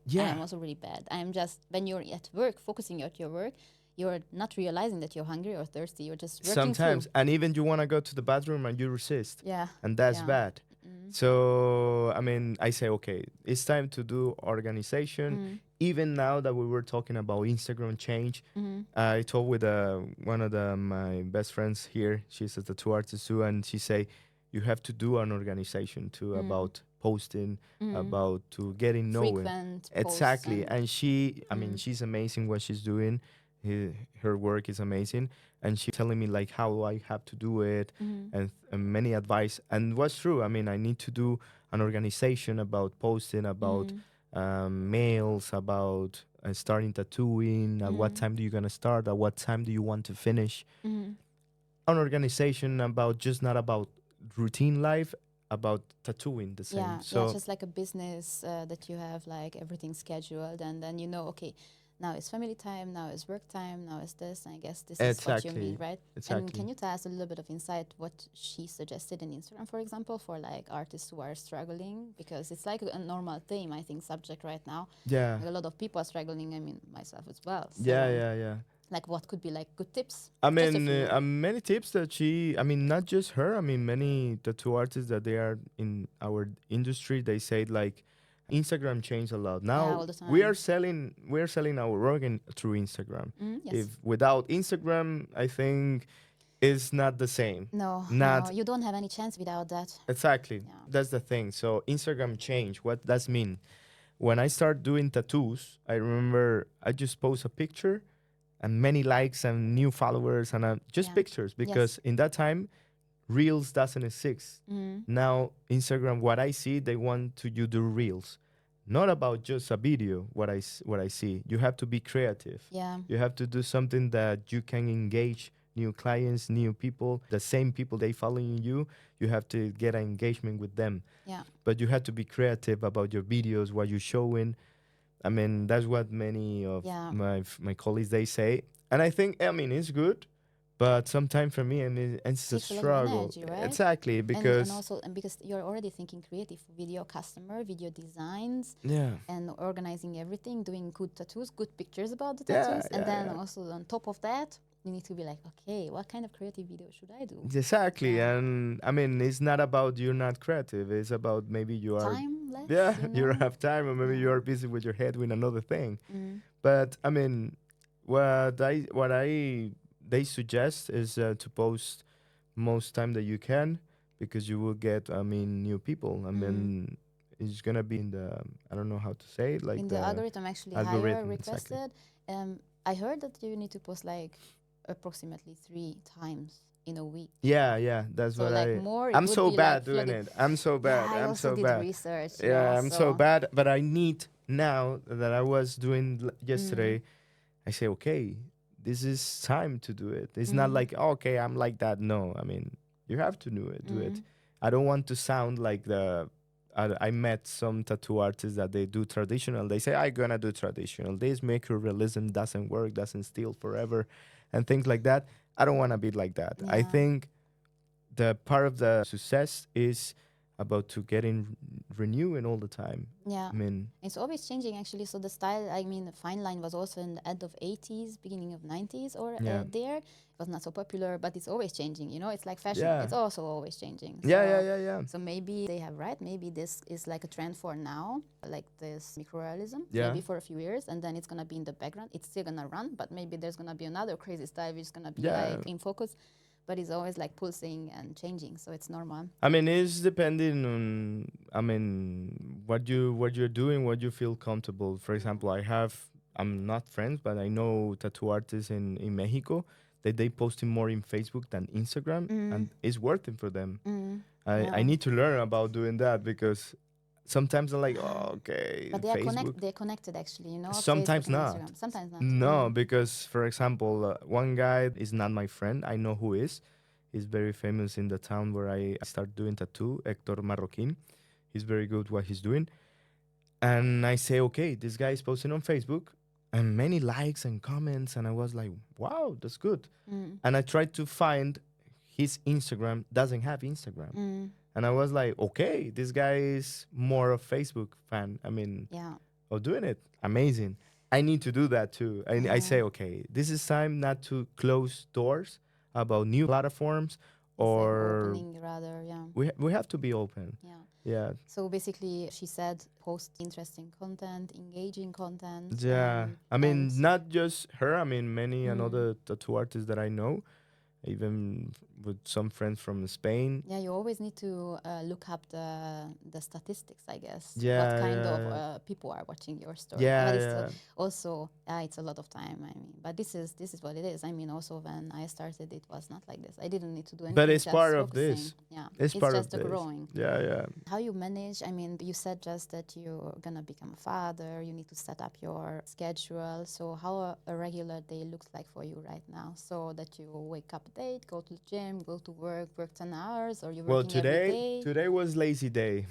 Yeah. I'm also really bad. I'm just, when you're at work, focusing at your work, you're not realizing that you're hungry or thirsty. You're just working Sometimes, through. and even you want to go to the bathroom and you resist. Yeah. And that's Yeah. bad. So, I mean, I say, okay, it's time to do organization. Even now that we were talking about Instagram change, I talked with one of my best friends here. She's a tattoo artist too, and she say, you have to do an organization too about posting, about to getting known. Frequent Exactly. posts And she, I mean, she's amazing what she's doing. Her work is amazing. And she telling me like how I have to do it, and many advice. And what's true, I mean, I need to do an organization about posting, about mails, about starting tattooing. At what time do you gonna start? At what time do you want to finish? An organization about just not about routine life, about tattooing the same. yeah, just like a business that you have like everything scheduled, and then okay, now it's family time, now it's work time, now it's this, and I guess this is what you mean, right? Exactly. And can you tell us a little bit of insight what she suggested in Instagram, for example, for like artists who are struggling? Because it's like a normal theme, I think, subject right now. Yeah. Like a lot of people are struggling, I mean, myself as well. So Yeah. like what could be like good tips? I Just a mean, few. many tips that she, I mean, not just her, I mean, many tattoo artists that they are in our industry, they say like Instagram changed a lot. Now all the time. we're selling our work through Instagram. Yes. If without Instagram, I think it's not the same. No, you don't have any chance without that. Exactly. Yeah. That's the thing. So Instagram changed. What does mean? When I start doing tattoos, I remember I just post a picture and many likes and new followers and just pictures, because in that time reels doesn't exist. Now Instagram, what I see, they want to you do reels, not about just a video. What I see, you have to be creative. You have to do something that you can engage new clients, new people, the same people they following you. You have to get an engagement with them. But you have to be creative about your videos, what you're showing. I mean, that's what many of my colleagues, they say. And I think, I mean, it's good, but sometimes for me, I mean, it's a struggle. Energy, right? Exactly, because... And also, because you're already thinking creative, video customer, video designs, and organizing everything, doing good tattoos, good pictures about the tattoos. And then also on top of that, you need to be like, okay, what kind of creative video should I do? Exactly. And I mean, it's not about you're not creative. It's about maybe you are... Timeless, you don't have time, or maybe you are busy with your head with another thing. But I mean, they suggest is to post most time that you can, because you will get, I mean, new people. I mean, it's gonna be in the, I don't know how to say it, like in the algorithm actually higher requested. Exactly. I heard that you need to post like approximately 3 times in a week. Yeah, that's so what like more. I'm so bad doing it. I'm so bad. I I'm also so did bad. research. Yeah, I'm so bad. But I need, now that I was doing yesterday, I say, okay, this is time to do it. It's not like, oh, okay, I'm like that. No, I mean, you have to do it. I don't want to sound like I met some tattoo artists that they do traditional. They say, I'm gonna do traditional. This micro-realism doesn't work, doesn't steal forever, and things like that. I don't want to be like that. I think the part of the success is about to getting renewing all the time. I mean, it's always changing actually. So the style, I mean, the fine line was also in the end of 80s, beginning of 90s, or there. It was not so popular, but it's always changing. It's like fashion. It's also always changing. So, yeah. So maybe they have right. Maybe this is like a trend for now, like this microrealism. Yeah. Maybe for a few years, and then it's gonna be in the background. It's still gonna run, but maybe there's gonna be another crazy style which is gonna be like in focus. But it's always like pulsing and changing, so it's normal. I mean, it's depending on, I mean, what you're doing, what you feel comfortable. For example, I'm not friends, but I know tattoo artists in Mexico that they posting more in Facebook than Instagram, and it's working for them. I need to learn about doing that, because sometimes I'm like, oh, okay, but they're connected actually, Sometimes not. Sometimes not. No, because for example, one guy is not my friend. I know who is. He's very famous in the town where I start doing tattoo. Hector Marroquin. He's very good what he's doing. And I say, okay, this guy is posting on Facebook, and many likes and comments, and I was like, wow, that's good. And I tried to find his Instagram. Doesn't have Instagram. And I was like, okay, this guy is more of Facebook fan. I mean, doing it. Amazing. I need to do that too. I say, okay, this is time not to close doors about new platforms, or opening rather, we have to be open. Yeah. So basically, she said, post interesting content, engaging content. Yeah. I mean, not just her. I mean, many another tattoo artists that I know, even with some friends from Spain. Yeah, you always need to look up the statistics, I guess. What Yeah, kind of yeah, people are watching your story? But yeah, it's yeah. also it's a lot of time. I mean, but this is what it is. I mean, also when I started, it was not like this. I didn't need to do But anything, it's just part of focusing. this. Yeah, It's it's part of just the this. growing. Yeah, yeah. How you manage? I mean, you said just that you're gonna become a father. You need to set up your schedule. So how a regular day looks like for you right now? So that you wake up late, go to the gym, go to work 10 hours, or you're Well, working every day. today was lazy day.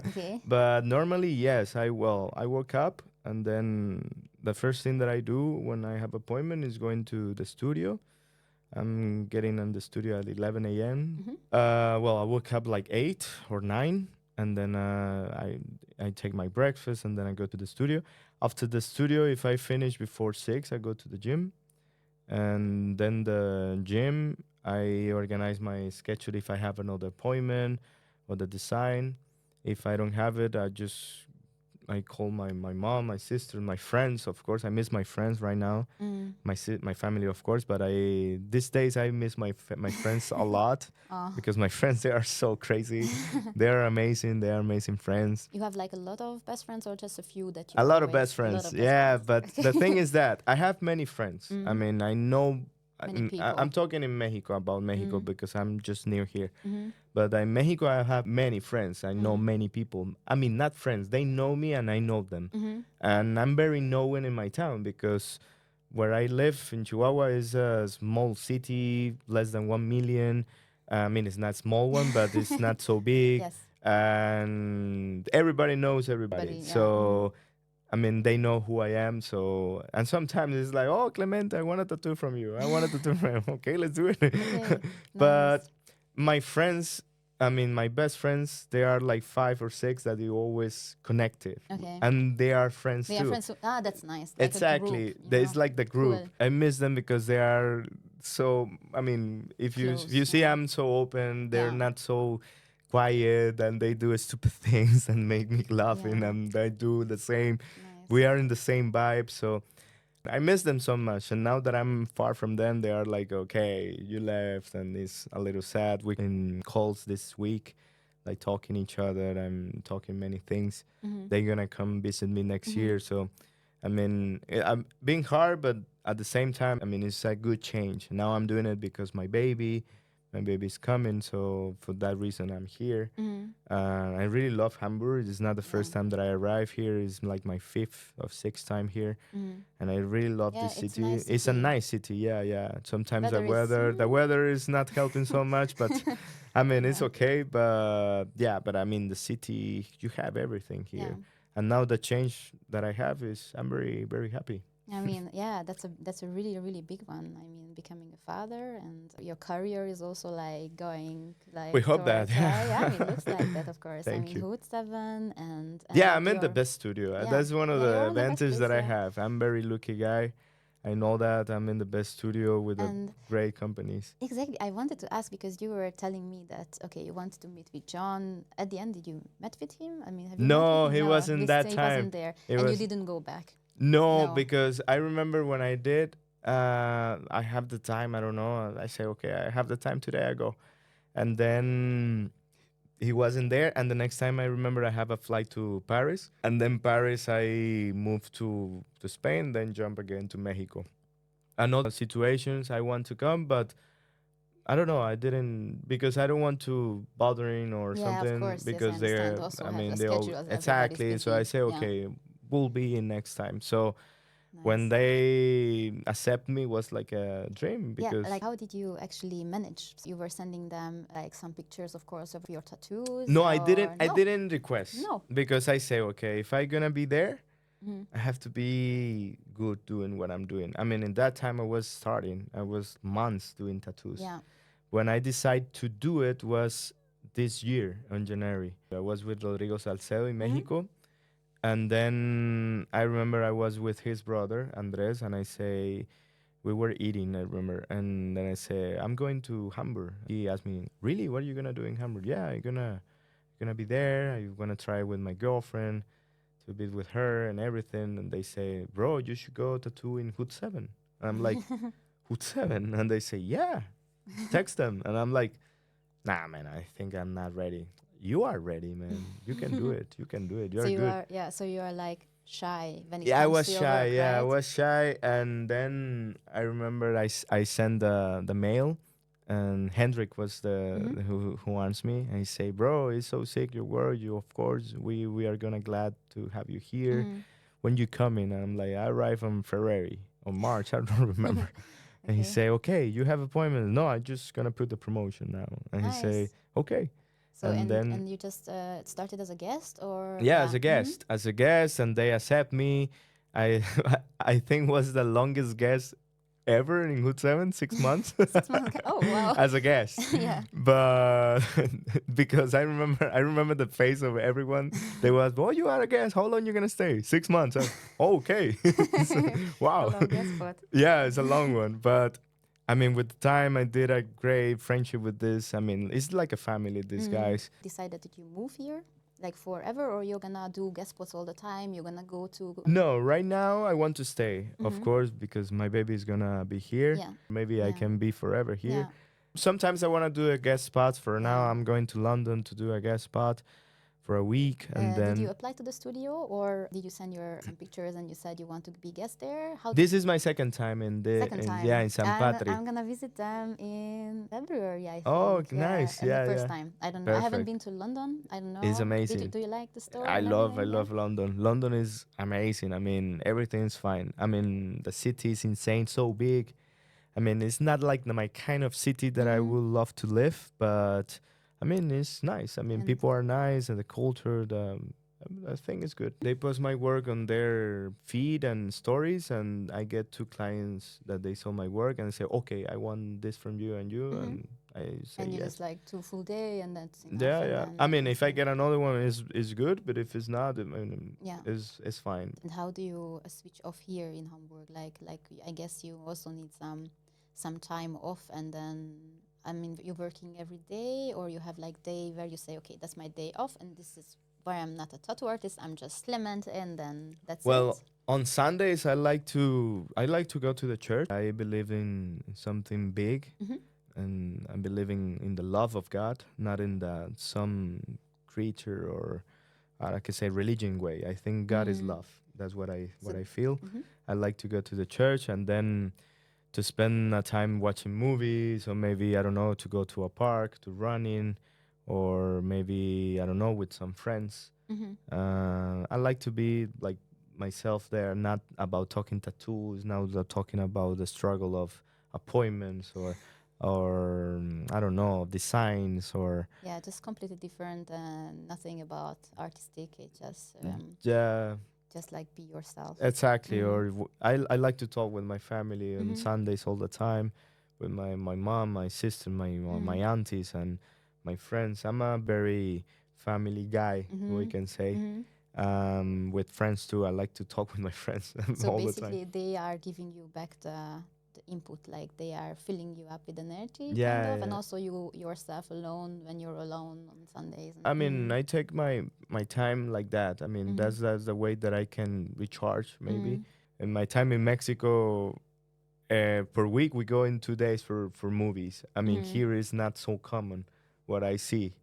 Okay. But normally, yes, I woke up and then the first thing that I do when I have appointment is going to the studio. I'm getting in the studio at 11 a.m. Mm-hmm. Well, I woke up like 8 or 9, and then I take my breakfast, and then I go to the studio. After the studio, if I finish before 6, I go to the gym, and then the gym, I organize my schedule if I have another appointment or the design. If I don't have it, I call my mom, my sister, my friends. Of course, I miss my friends right now, my family, of course. But these days I miss my friends a lot Oh. because my friends, they are so crazy. They are amazing. They are amazing friends. You have like a lot of best friends, or just a few that you A lot of always best a lot friends. of best Yeah, friends? but the thing is that I have many friends. I Mm. mean, I know. Many I'm people. talking in Mexico about Mexico Mm. because I'm just near here. Mm-hmm. But in Mexico, I have many friends. I know Mm. many people. I mean, not friends. They know me and I know them. Mm-hmm. And I'm very known in my town because where I live in Chihuahua is a small city, less than 1 million. I mean, it's not small one, but it's not so big. Yes. And everybody knows everybody. Everybody, yeah. So, I mean, they know who I am. So, and sometimes it's like, oh, Clemente, I want a tattoo from you. I want a tattoo from you. Okay, let's do it. Okay. But Nice. my friends, I mean, my best friends, they are like 5 or 6 that you always connected. Okay. And they are friends They are too. friends. That's nice. Like a Exactly. group, There's like the group. Cool. I miss them because they are so, I mean, if Close, you see yeah. I'm so open, they're Yeah. not so quiet and they do stupid things and make me laughing Yeah. and I do the same. Nice. We are in the same vibe, so I miss them so much. And now that I'm far from them, they are like, okay, you left, and it's a little sad. We in calls this week, like talking each other. I'm talking many things. Mm-hmm. They're gonna come visit me next Mm-hmm. year. So, I mean, I'm being hard, but at the same time, I mean, it's a good change. Now I'm doing it because my baby's coming. So for that reason, I'm here. Mm-hmm. I really love Hamburg. It's not the Yeah. first time that I arrive here. It's like my 5th or 6th time here, Mm-hmm. and I really love Yeah, this it's city. nice It's a city. nice city. Yeah, yeah. Sometimes Weather the is weather is not helping so much, but I mean it's yeah. okay. But yeah, but I mean the city, you have everything Yeah. here, and now the change that I have is I'm very happy. I mean, yeah, that's a really big one. I mean, becoming a father, and your career is also like going like We hope that. towards yeah. I mean, it looks like that, of course. I Thank mean, you. Hood 7 and Yeah, I'm in the you're best studio. yeah That's one of yeah the you're in the best advantages place, that I yeah. have. I'm very lucky guy. I know that I'm in the best studio with the And great companies. exactly, I wanted to ask because you were telling me that okay, you wanted to meet with John. At the end, did you met with him? I mean, have you met with No, him? he No, wasn't that he time. wasn't there, It and you was didn't go back. no, No. because I remember when I did. I have the time. I don't know. I say okay, I have the time today. I go, and then he wasn't there. And the next time I remember, I have a flight to Paris, and then Paris I moved to Spain, then jump again to Mexico. I know the situations I want to come, but I don't know. I didn't because I don't want to bothering or Yeah, of something course. Yes, I because understand. they're. Also I have a mean, they all schedule as everybody's exactly. So I busy. say Yeah, okay, we'll be in next time. So when nice. they accept me was like a dream Yeah, because like how did you actually manage? You were sending them like some pictures, of course, of your tattoos. no, Or I no, didn't request no. because I say okay, if I gonna be there, Mm-hmm. I have to be good doing what I'm doing. I mean, in that time I was starting. I was months doing tattoos. Yeah. When I decided to do it was this year in January. I was with Rodrigo Salcedo in Mm-hmm. Mexico. And then I remember I was with his brother, Andres, and I say, we were eating, I remember. And then I say, I'm going to Hamburg. He asked me, really? What are you going to do in Hamburg? Yeah, I'm gonna be there. I'm going to try with my girlfriend to be with her and everything. And they say, bro, you should go tattoo in Hood 7. And I'm like, Hood 7? And they say, yeah. text them. And I'm like, nah, man, I think I'm not ready. You are ready, man. You can do it. You can do it. So You're you good. are, yeah. So you are like shy when it Yeah, I comes was to your shy. work, Yeah, I right? was shy. And then I remember I sent the mail, and Hendrik was the Mm-hmm. who answered me, and he say, "Bro, it's so sick your work. You, of course, we are gonna glad to have you here. Mm. When you coming?" And I'm like, "I arrive on February or March. I don't remember." And he Okay, say, "Okay, you have appointment." No, I just gonna put the promotion now. And he say, nice. "Okay." So And then and you just started as a guest, or yeah, yeah? Mm-hmm. as a guest, and they accept me. I I think was the longest guest ever in Hood 7, 6 months 6 months ago. Oh wow. as a guest. Yeah. But because I remember the face of everyone. They was, "Oh, you are a guest. How long you gonna stay? 6 months." Okay. So, A wow. long guest spot. Yeah, it's a long one, but I mean, with the time, I did a great friendship with this. I mean, it's like a family. These guys. Decided that you move here, like forever, or you're gonna do guest spots all the time? You're gonna go to. No, right now I want to stay, of Mm-hmm. course, because my baby is gonna be here. Yeah. Maybe I Yeah. can be forever here. Yeah. Sometimes I want to do a guest spot. For now, Yeah. I'm going to London to do a guest spot for a week, and Did you then apply to the studio, or did you send your some pictures and you said you want to be guest there? How this is my second time in the second yeah, time? in San And Patri. I'm gonna visit them in February, I Oh, think. Yeah, nice. and the Yeah, first yeah. time. I don't know. I haven't been Perfect. to London. I don't It's know. amazing. Do you like the store I and love everything? Yeah. London. London is amazing. I mean, everything's fine. I mean, the city is insane, so big. I mean, it's not like my kind of city that I Mm. would love to live, but I mean, it's nice. I mean, And people are nice, and the culture, I think it's good. They post my work on their feed and stories, and I get two clients that they saw my work and say, "Okay, I want this from you and you," mhm. and I say And you yes. just like 2 full day and that's enough, Yeah, and yeah. then I you mean, can if I see. get another one, is good. But if it's not, I mean, Yeah. it's fine. And how do you switch off here in Hamburg? I guess you also need some time off, and then I mean you're working every day, or you have like day where you say, okay, that's my day off, and this is where I'm not a tattoo artist. I'm just Clement, and then that's Well, it. on Sundays, I like to go to the church. I believe in something big, Mm-hmm. and I believe in the love of God, not in the some creature or I can say religion way. I think God is Mm. love. That's So, what I feel. mm-hmm. I like to go to the church and then to spend a time watching movies, or maybe I don't know, to go to a park to running, or maybe I don't know, with some friends. Mm-hmm. I like to be like myself there, not about talking tattoos, now they're talking about the struggle of appointments, or I don't know, designs, or Yeah, just completely different, and nothing about artistic. It yeah, just like be yourself. exactly. Mm. I like to talk with my family on Mm-hmm. Sundays all the time, with my mom, my sister, my Mm. aunties, and my friends. I'm a very family guy, we Mm-hmm. can say. Mm-hmm. With friends too, I like to talk with my friends So all the time. basically, they are giving you back the input, like they are filling you up with energy, kind Yeah, of, and yeah. also you yourself alone when you're alone on Sundays. I mean, And, I take my time like that. I mean, mm-hmm. that's the way that I can recharge maybe. Mm. And my time in Mexico, per week we go in 2 days for movies. I mean, Mm. here is not so common what I see.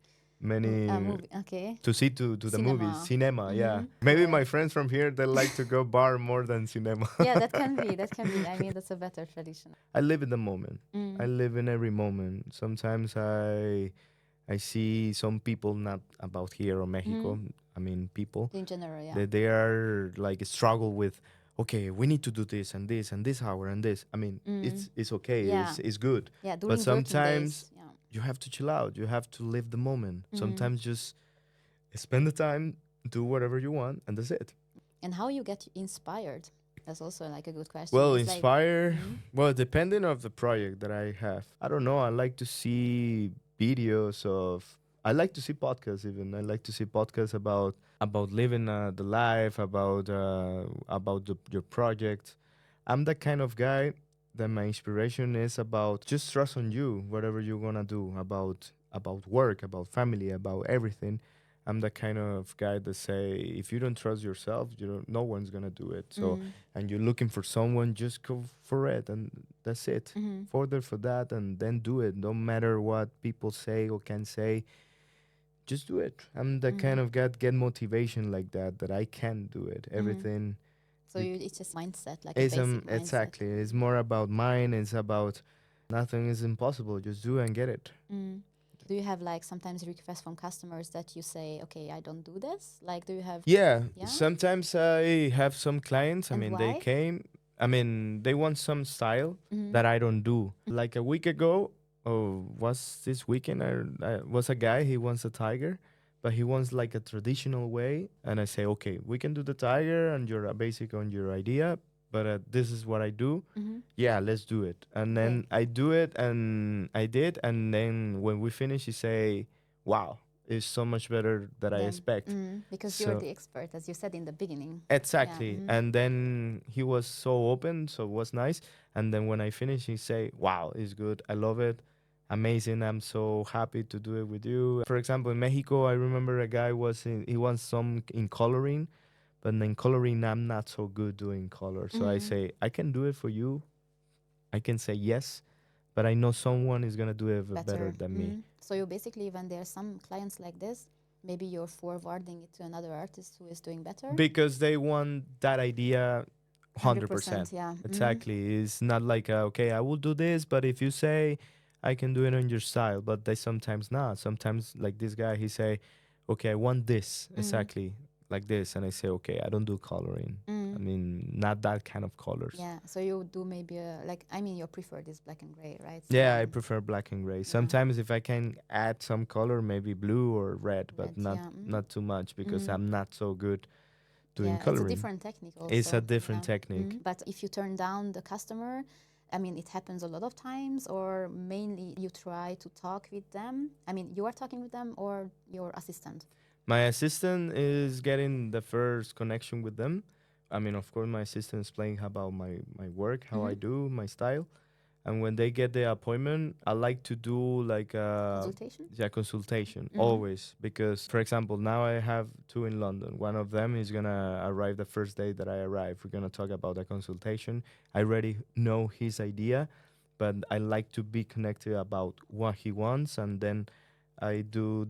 Many Movie, okay. to see to the movies, Cinema. cinema. Yeah, Mm-hmm. maybe Yeah. my friends from here they like to go bar more than cinema. Yeah, that can be. That can be. I mean, that's a better tradition. I live in the moment. I Mm. live in every moment. Sometimes I see some people not about here or Mm-hmm. Mexico. I mean, people In general, yeah. they are like struggle with. Okay, we need to do this and this hour and this. I mean, Mm. it's okay. Yeah. It's good. Yeah, But during working sometimes days. Yeah. you have to chill out. You have to live the moment. Mm. Sometimes just spend the time, do whatever you want, and that's it. And how you get inspired? That's also like a good question. Well, It's like, inspire. mm, Well, depending of the project that I have, I don't know. I like to see videos of. I like to see podcasts. Even I like to see podcasts about living the life, about your project. I'm the kind of guy that my inspiration is about just trust on you, whatever you're gonna do about work, about family, about everything. I'm the kind of guy that say, if you don't trust yourself, no one's gonna do it. So, and you're looking for someone, just go for it, and that's it. Further for that, and then do it. No matter what people say or can say, just do it. I'm the kind of guy get motivation like that. That I can do it. Everything. So it's just mindset, like a basic mindset. Exactly. It's more about mine. It's about nothing is impossible. Just do and get it. Do you have like sometimes requests from customers that you say, okay, I don't do this? Like, do you have? Yeah. Sometimes I have some clients. And They why? came. They want some style that I don't do. Like a week ago, was this weekend? I was a guy. He wants a tiger, but he wants like a traditional way. And I say, okay, we can do the tiger, and you're basic on your idea. But this is what I do. Yeah, let's do it. And then I do it, and I did. And then when we finish, he say, wow, it's so much better than I expect. Because you're the expert, as you said in the beginning. Exactly. And then he was so open, so it was nice. And then when I finished, he say, wow, it's good. I love it. Amazing. I'm so happy to do it with you. For example, in Mexico, I remember a guy he wants some in coloring, but in coloring, I'm not so good doing color. So I say, I can do it for you. I can say yes, but I know someone is going to do it better than me. So you basically, when there are some clients like this, maybe you're forwarding it to another artist who is doing better? Because they want that idea 100%. Yeah. Exactly. It's not like, okay, I will do this, but if you say I can do it on your style, but they sometimes not. Sometimes, like this guy, he say, okay, I want this exactly like this. And I say, okay, I don't do coloring. Not that kind of colors. Yeah. So you do maybe, your preferred is black and gray, right? So yeah, I prefer black and gray. Sometimes if I can add some color, maybe blue or red, but not too much because I'm not so good doing coloring. It's a different technique also. It's a different technique. But if you turn down the customer, it happens a lot of times, or mainly you try to talk with them. You are talking with them or your assistant? My assistant is getting the first connection with them. Of course, my assistant is playing about my work, how I do, my style. And when they get the appointment, I like to do like a consultation. Yeah, consultation always. Because, for example, now I have two in London. One of them is gonna arrive the first day that I arrive. We're gonna talk about the consultation. I already know his idea, but I like to be connected about what he wants, and then I do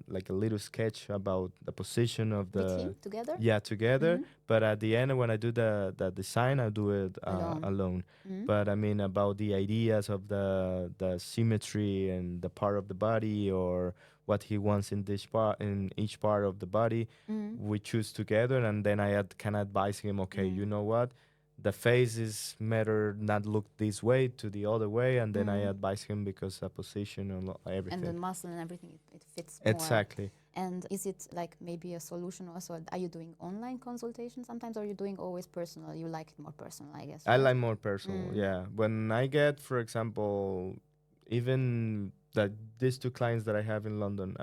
like a little sketch about the position of the with him together. Yeah, together. But at the end, when I do the design, I do it alone. But about the ideas of the symmetry and the part of the body, or what he wants in each part of the body, we choose together, and then can advise him. Okay, you know what? The face is better not look this way to the other way, and then I advise him because the position and everything. And the muscle and everything, it fits more. Exactly. And is it like maybe a solution also? Are you doing online consultation sometimes, or are you doing always personal? You like it more personal, I guess. Right? I like more personal, yeah. When I get, for example, even these two clients that I have in London,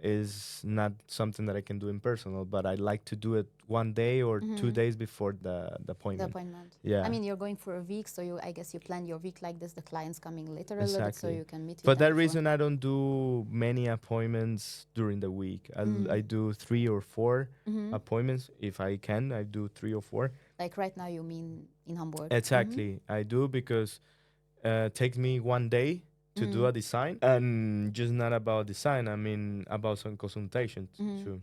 is not something that I can do in personal, but I like to do it one day or 2 days before the appointment. The appointment. Yeah. You're going for a week, so I guess you plan your week like this. The client's coming later a little bit, so you can meet with For them that reason, I don't do many appointments during the week. I do 3 or 4 appointments. If I can, I do 3 or 4. Like right now, you mean in Hamburg? Exactly. I do because it takes me 1 day to do a design, and just not about design, about some consultations too.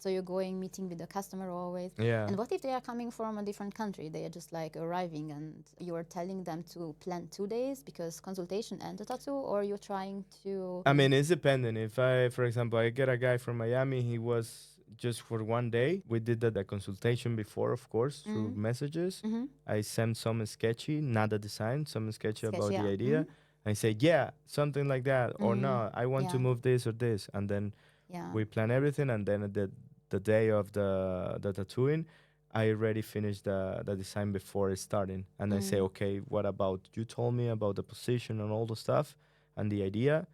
So you're going meeting with the customer always. Yeah. And what if they are coming from a different country? They are just like arriving, and you are telling them to plan 2 days because consultation and the tattoo, or you're trying to? It's dependent. If for example, I get a guy from Miami, he was just for 1 day. We did the consultation before, of course, through messages. I sent some sketchy, not the design, some sketchy about the idea. I say, yeah, something like that, or no, I want to move this or this, and then we plan everything, and then the day of the tattooing, I already finished the design before it's starting, and I say, okay, what about you told me about the position and all the stuff, and the idea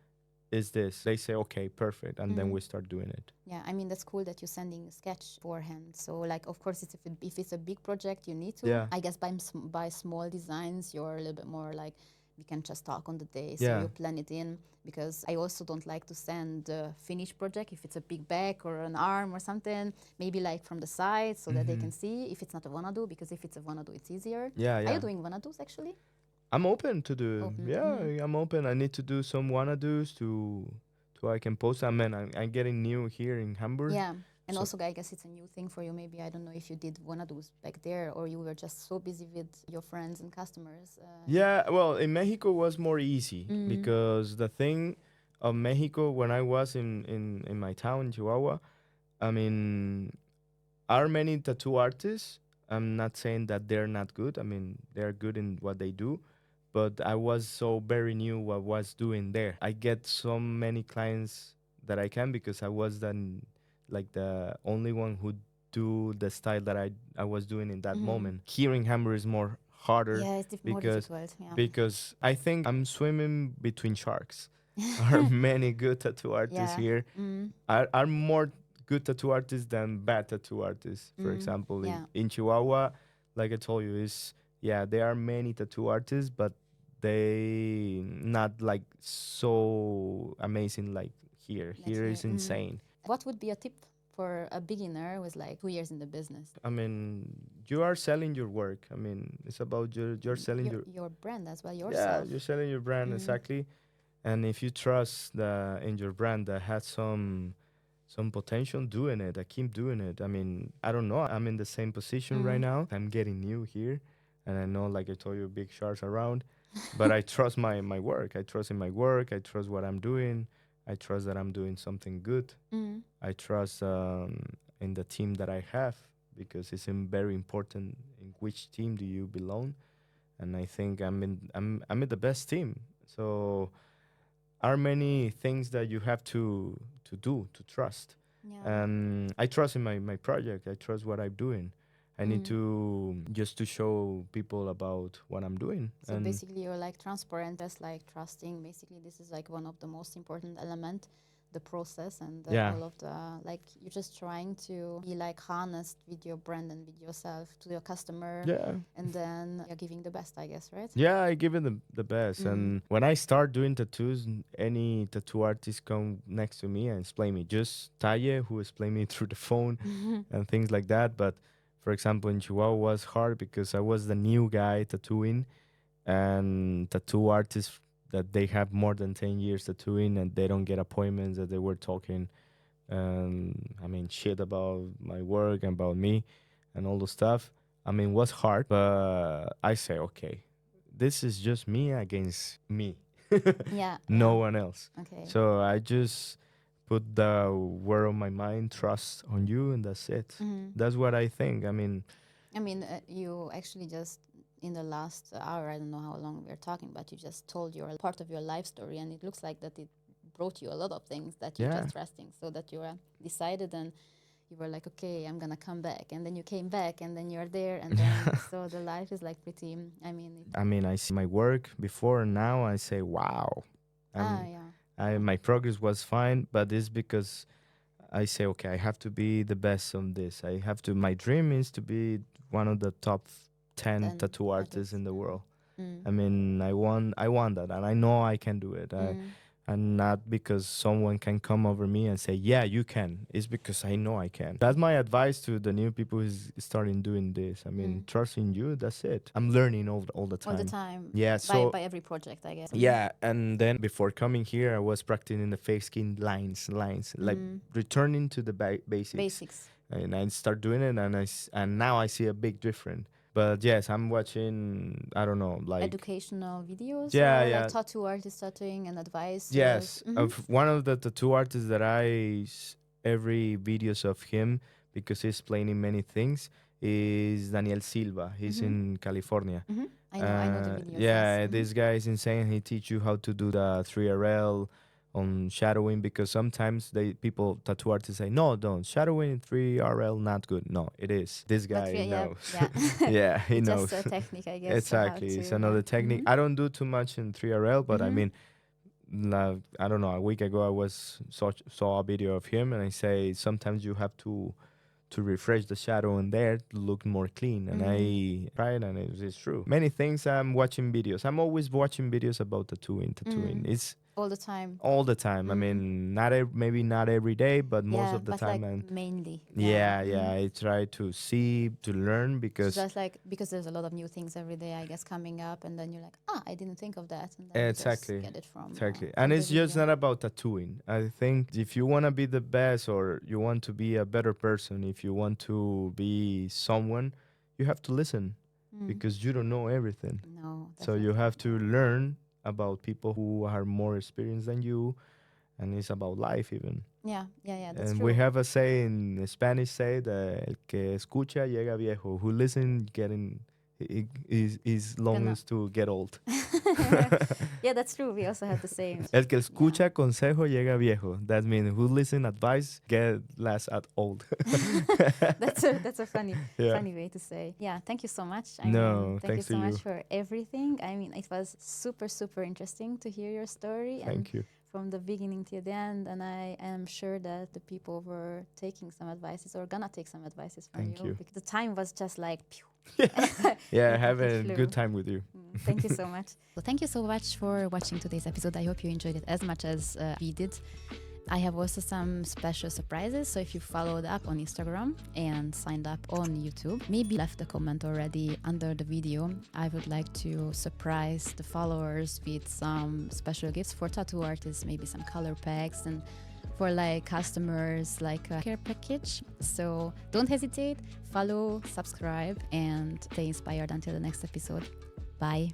is this. They say, okay, perfect, and then we start doing it. Yeah, that's cool that you're sending a sketch beforehand. So, like, of course, if it's a big project, you need to. Yeah. I guess by small designs, you're a little bit more like we can just talk on the day. So Yeah. you plan it in, because I also don't like to send the finished project if it's a big back or an arm or something, maybe like from the side so that they can see if it's not a wanna do, because if it's a wanna do, it's easier. Yeah, Are yeah. you doing wanna do's actually? I'm open to do. Open. Yeah, I'm open. I need to do some wanna do's to I can post. I mean, I'm getting new here in Hamburg. Yeah. And So- also, I guess it's a new thing for you. Maybe, I don't know if you did wanna do's back there or you were just so busy with your friends and customers. Yeah, well, in Mexico was more easy because the thing of Mexico when I was in my town, Chihuahua, I mean, are many tattoo artists. I'm not saying that they're not good. I mean, they're good in what they do, but I was so very new what I was doing there. I get so many clients that I can because I was then like the only one who do the style that I was doing in that moment. Here in Hamburg is more harder Yeah, it's more because difficult. Yeah. because I think I'm swimming between sharks. Are many good tattoo artists Yeah. here. Are more good tattoo artists than bad tattoo artists. For example, Yeah. in Chihuahua, like I told you, is yeah, there are many tattoo artists, but they not like so amazing like here. Like Here here. is insane. What would be a tip for a beginner with like 2 years in the business? I mean, you are selling your work. I mean, it's about you're selling Your brand as well, yeah, yourself. you're selling your brand exactly. And if you trust in your brand that has some potential, doing it. I keep doing it. I mean, I don't know. I'm in the same position right now. I'm getting new here, and I know, like I told you, big sharks around. But I trust my work. I trust in my work. I trust what I'm doing. I trust that I'm doing something good. I trust in the team that I have because it's very important in which team do you belong. And I think I'm in the best team. So are many things that you have to do to trust. Yeah. And I trust in my project. I trust what I'm doing. I need to just to show people about what I'm doing. So and basically, you're like transparent, just like trusting. Basically, this is like one of the most important element, the process and Yeah. all of the like. You're just trying to be like honest with your brand and with yourself to your customer, yeah, and then you're giving the best, I guess, right? yeah, I give it the best. And when I start doing tattoos, any tattoo artist come next to me and explain me. Just Taye, who explained me through the phone and things like that. But for example, in Chihuahua was hard because I was the new guy tattooing, and tattoo artists that they have more than 10 years tattooing and they don't get appointments, that they were talking I mean shit about my work and about me and all the stuff. I mean, it was hard, but I say, okay, this is just me against me. Yeah. No Yeah. one else. Okay. So I just put the word on my mind, trust on you, and that's it. That's what I think. I mean, You actually just in the last hour, I don't know how long we're talking, but you just told your part of your life story, and it looks like that it brought you a lot of things that you're Yeah. just resting, so that you decided and you were like, okay, I'm gonna come back, and then you came back, and then you're there, and then so the life is like pretty. I see my work before and now. I say, wow. Yeah. My progress was fine, but it's because I say, okay, I have to be the best on this. I have to. My dream is to be one of the top 10 Then tattoo artists in the world. Mm. I mean, I want that, and I know I can do it. And not because someone can come over me and say, yeah, you can. It's because I know I can. That's my advice to the new people who's starting doing this. I mean, trust in you. That's it. I'm learning all the time. All the time. Yeah. So By every project, I guess. yeah, and then before coming here, I was practicing the fake skin lines, like returning to the basics. Basics. And I start doing it, and now I see a big difference. But yes, I'm watching. I don't know, like Educational videos. Yeah, or yeah. Like tattoo artist tattooing and advice. Yes, of one of the tattoo artists that every videos of him because he's playing in many things is Daniel Silva. He's in California. I know the videos. Yeah, Yes. this guy is insane. He teach you how to do the 3RL on shadowing because sometimes people tattoo artists say no, don't shadowing 3RL not good. No, it is. This guy knows. Yeah. Yeah, he It's knows. just a technique, I guess. Exactly, it's another technique. I don't do too much in 3RL, but I mean, I don't know. A week ago, I saw a video of him, and I say sometimes you have to to refresh the shadow in there to look more clean. And I tried, and it's true. Many things. I'm watching videos. I'm always watching videos about tattooing. It's all the time. all the time. I mean, maybe not every day, but most of the time. Like And mainly. yeah, I try to see, to learn, because just like because there's a lot of new things every day, I guess, coming up, and then you're like, I didn't think of that. And then exactly, you just get it from and the it's just video. not about tattooing. I think if you want to be the best, or you want to be a better person, if you want to be someone, you have to listen, because you don't know everything. No, so you have to learn about people who are more experienced than you, and it's about life even. Yeah, that's And true. we have a say in Spanish, say that el que escucha llega viejo, who listen is longs to get old. Yeah, that's true. We also have the same. El que escucha consejo llega viejo. That means who listen advice get last at old. That's a funny way to say. Yeah, thank you so much. I mean, thank you so much for everything. I mean, it was super, super interesting to hear your story. Thank you. From the beginning to the end, and I am sure that the people were taking some advices or gonna take some advices from you. Because the time was just like pew. Yeah, having a good time with you. Thank you so much. So thank you so much for watching today's episode. I hope you enjoyed it as much as we did. I have also some special surprises, so if you followed up on Instagram and signed up on YouTube, maybe left a comment already under the video, I would like to surprise the followers with some special gifts for tattoo artists, maybe some color packs, and for like customers, like a care package. So don't hesitate, follow, subscribe, and stay inspired until the next episode. Bye.